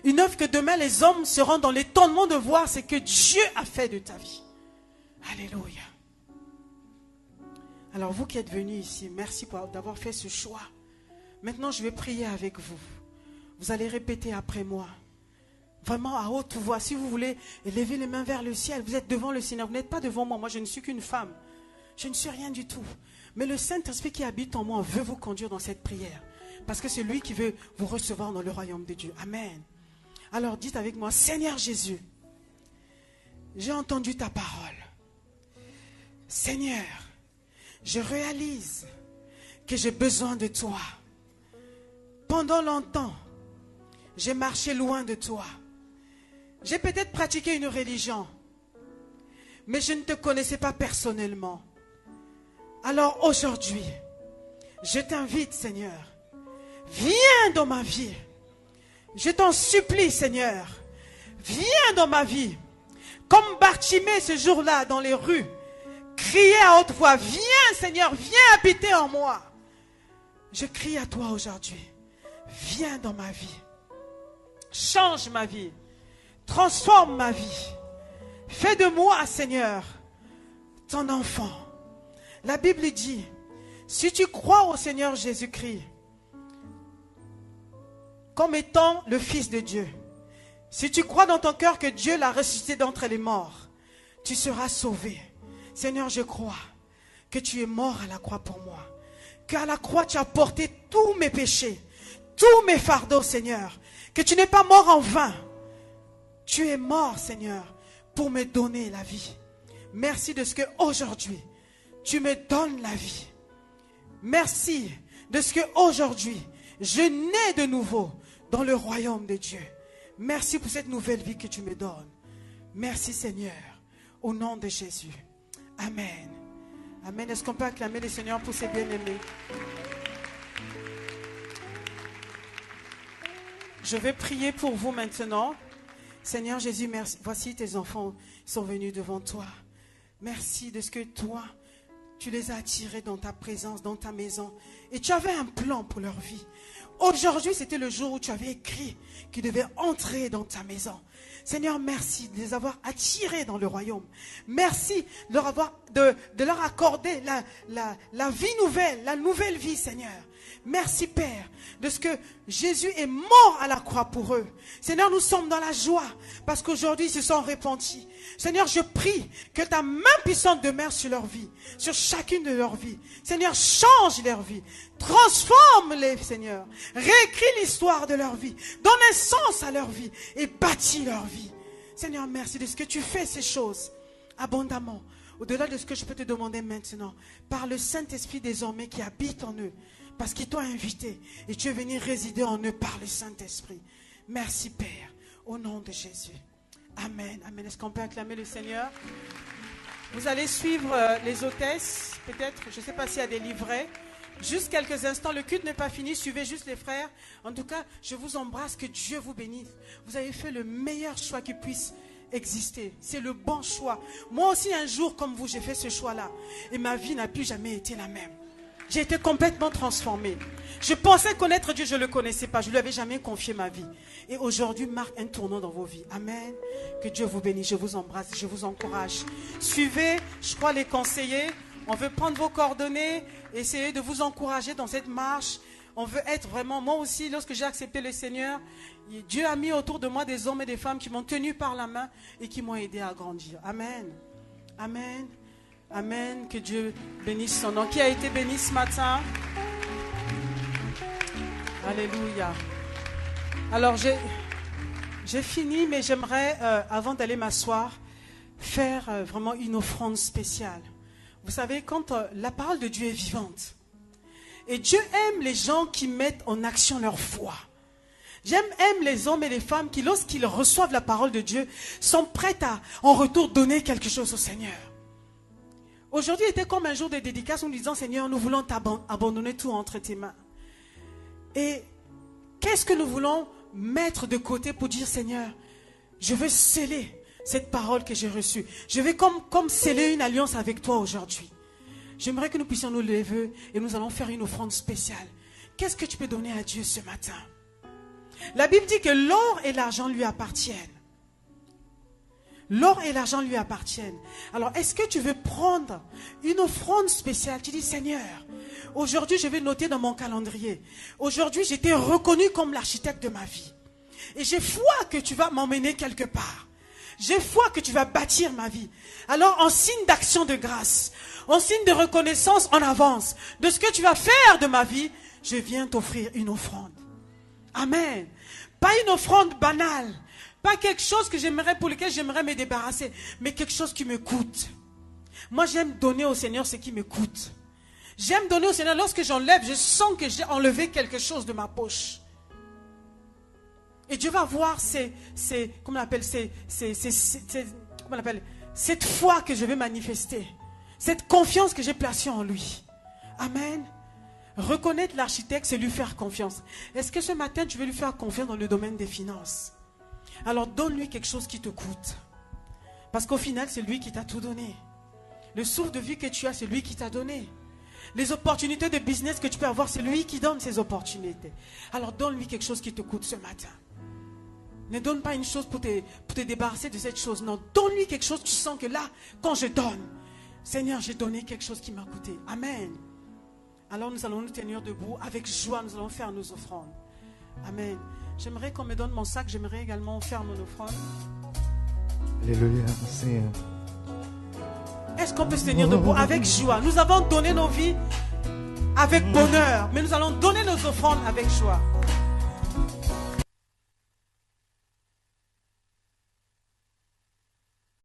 Une œuvre que demain les hommes seront dans l'étonnement de voir ce que Dieu a fait de ta vie. Alléluia. Alors vous qui êtes venus ici, merci d'avoir fait ce choix. Maintenant je vais prier avec vous. Vous allez répéter après moi. Vraiment à haute voix. Si vous voulez lever les mains vers le ciel, vous êtes devant le Seigneur. Vous n'êtes pas devant moi. Moi je ne suis qu'une femme. Je ne suis rien du tout. Mais le Saint-Esprit qui habite en moi veut vous conduire dans cette prière. Parce que c'est lui qui veut vous recevoir dans le royaume de Dieu. Amen. Alors dites avec moi, Seigneur Jésus, j'ai entendu ta parole. Seigneur, je réalise que j'ai besoin de toi. Pendant longtemps, j'ai marché loin de toi. J'ai peut-être pratiqué une religion, mais je ne te connaissais pas personnellement. Alors aujourd'hui, je t'invite, Seigneur, viens dans ma vie. Je t'en supplie, Seigneur, viens dans ma vie. Comme Bartimée ce jour-là dans les rues, criait à haute voix, viens Seigneur, viens habiter en moi. Je crie à toi aujourd'hui, viens dans ma vie. Change ma vie, transforme ma vie. Fais de moi, Seigneur, ton enfant. La Bible dit, si tu crois au Seigneur Jésus-Christ comme étant le Fils de Dieu, si tu crois dans ton cœur que Dieu l'a ressuscité d'entre les morts, tu seras sauvé. Seigneur, je crois que tu es mort à la croix pour moi. Qu'à la croix, tu as porté tous mes péchés, tous mes fardeaux, Seigneur. Que tu n'es pas mort en vain. Tu es mort, Seigneur, pour me donner la vie. Merci de ce que aujourd'hui tu me donnes la vie. Merci de ce que aujourd'hui je nais de nouveau dans le royaume de Dieu. Merci pour cette nouvelle vie que tu me donnes. Merci, Seigneur, au nom de Jésus. Amen. Amen. Est-ce qu'on peut acclamer le Seigneur pour ses bien-aimés? Je vais prier pour vous maintenant. Seigneur Jésus, merci. Voici tes enfants sont venus devant toi. Merci de ce que toi, tu les as attirés dans ta présence, dans ta maison. Et tu avais un plan pour leur vie. Aujourd'hui, c'était le jour où tu avais écrit qu'ils devaient entrer dans ta maison. Seigneur, merci de les avoir attirés dans le royaume. Merci de leur accorder la vie nouvelle, la nouvelle vie, Seigneur. Merci, Père, de ce que Jésus est mort à la croix pour eux. Seigneur, nous sommes dans la joie parce qu'aujourd'hui, ils se sont repentis. Seigneur, je prie que ta main puissante demeure sur leur vie, sur chacune de leurs vies. Seigneur, change leur vie. Transforme-les, Seigneur. Réécris l'histoire de leur vie. Donne un sens à leur vie et bâtis leur vie. Seigneur, merci de ce que tu fais ces choses abondamment. Au-delà de ce que je peux te demander maintenant, par le Saint-Esprit désormais qui habite en eux, parce qu'il t'a invité et tu es venu résider en eux par le Saint-Esprit. Merci, Père, au nom de Jésus. Amen. Amen. Est-ce qu'on peut acclamer le Seigneur? Vous allez suivre les hôtesses, peut-être, je ne sais pas s'il y a des livrets. Juste quelques instants, le culte n'est pas fini, suivez juste les frères. En tout cas, je vous embrasse, que Dieu vous bénisse. Vous avez fait le meilleur choix qui puisse exister. C'est le bon choix. Moi aussi, un jour, comme vous, j'ai fait ce choix-là. Et ma vie n'a plus jamais été la même. J'ai été complètement transformée. Je pensais connaître Dieu, je ne le connaissais pas. Je ne lui avais jamais confié ma vie. Et aujourd'hui marque un tournant dans vos vies. Amen. Que Dieu vous bénisse. Je vous embrasse, je vous encourage. Suivez, je crois, les conseillers. On veut prendre vos coordonnées essayer de vous encourager dans cette marche. On veut être vraiment, moi aussi, lorsque j'ai accepté le Seigneur, Dieu a mis autour de moi des hommes et des femmes qui m'ont tenu par la main et qui m'ont aidé à grandir. Amen. Amen. Amen. Que Dieu bénisse son nom. Qui a été béni ce matin? Alléluia. Alors, j'ai fini, mais j'aimerais, avant d'aller m'asseoir, faire vraiment une offrande spéciale. Vous savez, quand la parole de Dieu est vivante, et Dieu aime les gens qui mettent en action leur foi. J'aime les hommes et les femmes qui, lorsqu'ils reçoivent la parole de Dieu, sont prêts à, en retour, donner quelque chose au Seigneur. Aujourd'hui était comme un jour de dédicace en disant, Seigneur, nous voulons abandonner tout entre tes mains. Et qu'est-ce que nous voulons mettre de côté pour dire, Seigneur, je veux sceller cette parole que j'ai reçue. Je vais comme sceller une alliance avec toi aujourd'hui. J'aimerais que nous puissions nous lever et nous allons faire une offrande spéciale. Qu'est-ce que tu peux donner à Dieu ce matin? La Bible dit que l'or et l'argent lui appartiennent. L'or et l'argent lui appartiennent. Alors, est-ce que tu veux prendre une offrande spéciale? Tu dis, Seigneur, aujourd'hui, je vais noter dans mon calendrier. Aujourd'hui, j'étais reconnu comme l'architecte de ma vie. Et j'ai foi que tu vas m'emmener quelque part. J'ai foi que tu vas bâtir ma vie. Alors, en signe d'action de grâce, en signe de reconnaissance en avance de ce que tu vas faire de ma vie, je viens t'offrir une offrande. Amen. Pas une offrande banale. Pas quelque chose pour lequel j'aimerais me débarrasser, mais quelque chose qui me coûte. Moi, j'aime donner au Seigneur ce qui me coûte. J'aime donner au Seigneur, lorsque j'enlève, je sens que j'ai enlevé quelque chose de ma poche. Et Dieu va voir cette foi que je vais manifester. Cette confiance que j'ai placée en lui. Amen. Reconnaître l'architecte, c'est lui faire confiance. Est-ce que ce matin, tu veux lui faire confiance dans le domaine des finances? Alors donne-lui quelque chose qui te coûte. Parce qu'au final, c'est lui qui t'a tout donné. Le souffle de vie que tu as, c'est lui qui t'a donné. Les opportunités de business que tu peux avoir, c'est lui qui donne ces opportunités. Alors donne-lui quelque chose qui te coûte ce matin. Ne donne pas une chose pour te débarrasser de cette chose. Non, donne-lui quelque chose, tu sens que là, quand je donne, Seigneur, j'ai donné quelque chose qui m'a coûté. Amen. Alors nous allons nous tenir debout. Avec joie, nous allons faire nos offrandes. Amen. J'aimerais qu'on me donne mon sac. J'aimerais également faire mon offrande. Alléluia, Seigneur. Est-ce qu'on peut se tenir debout avec joie? Nous avons donné nos vies avec bonheur, mais nous allons donner nos offrandes avec joie.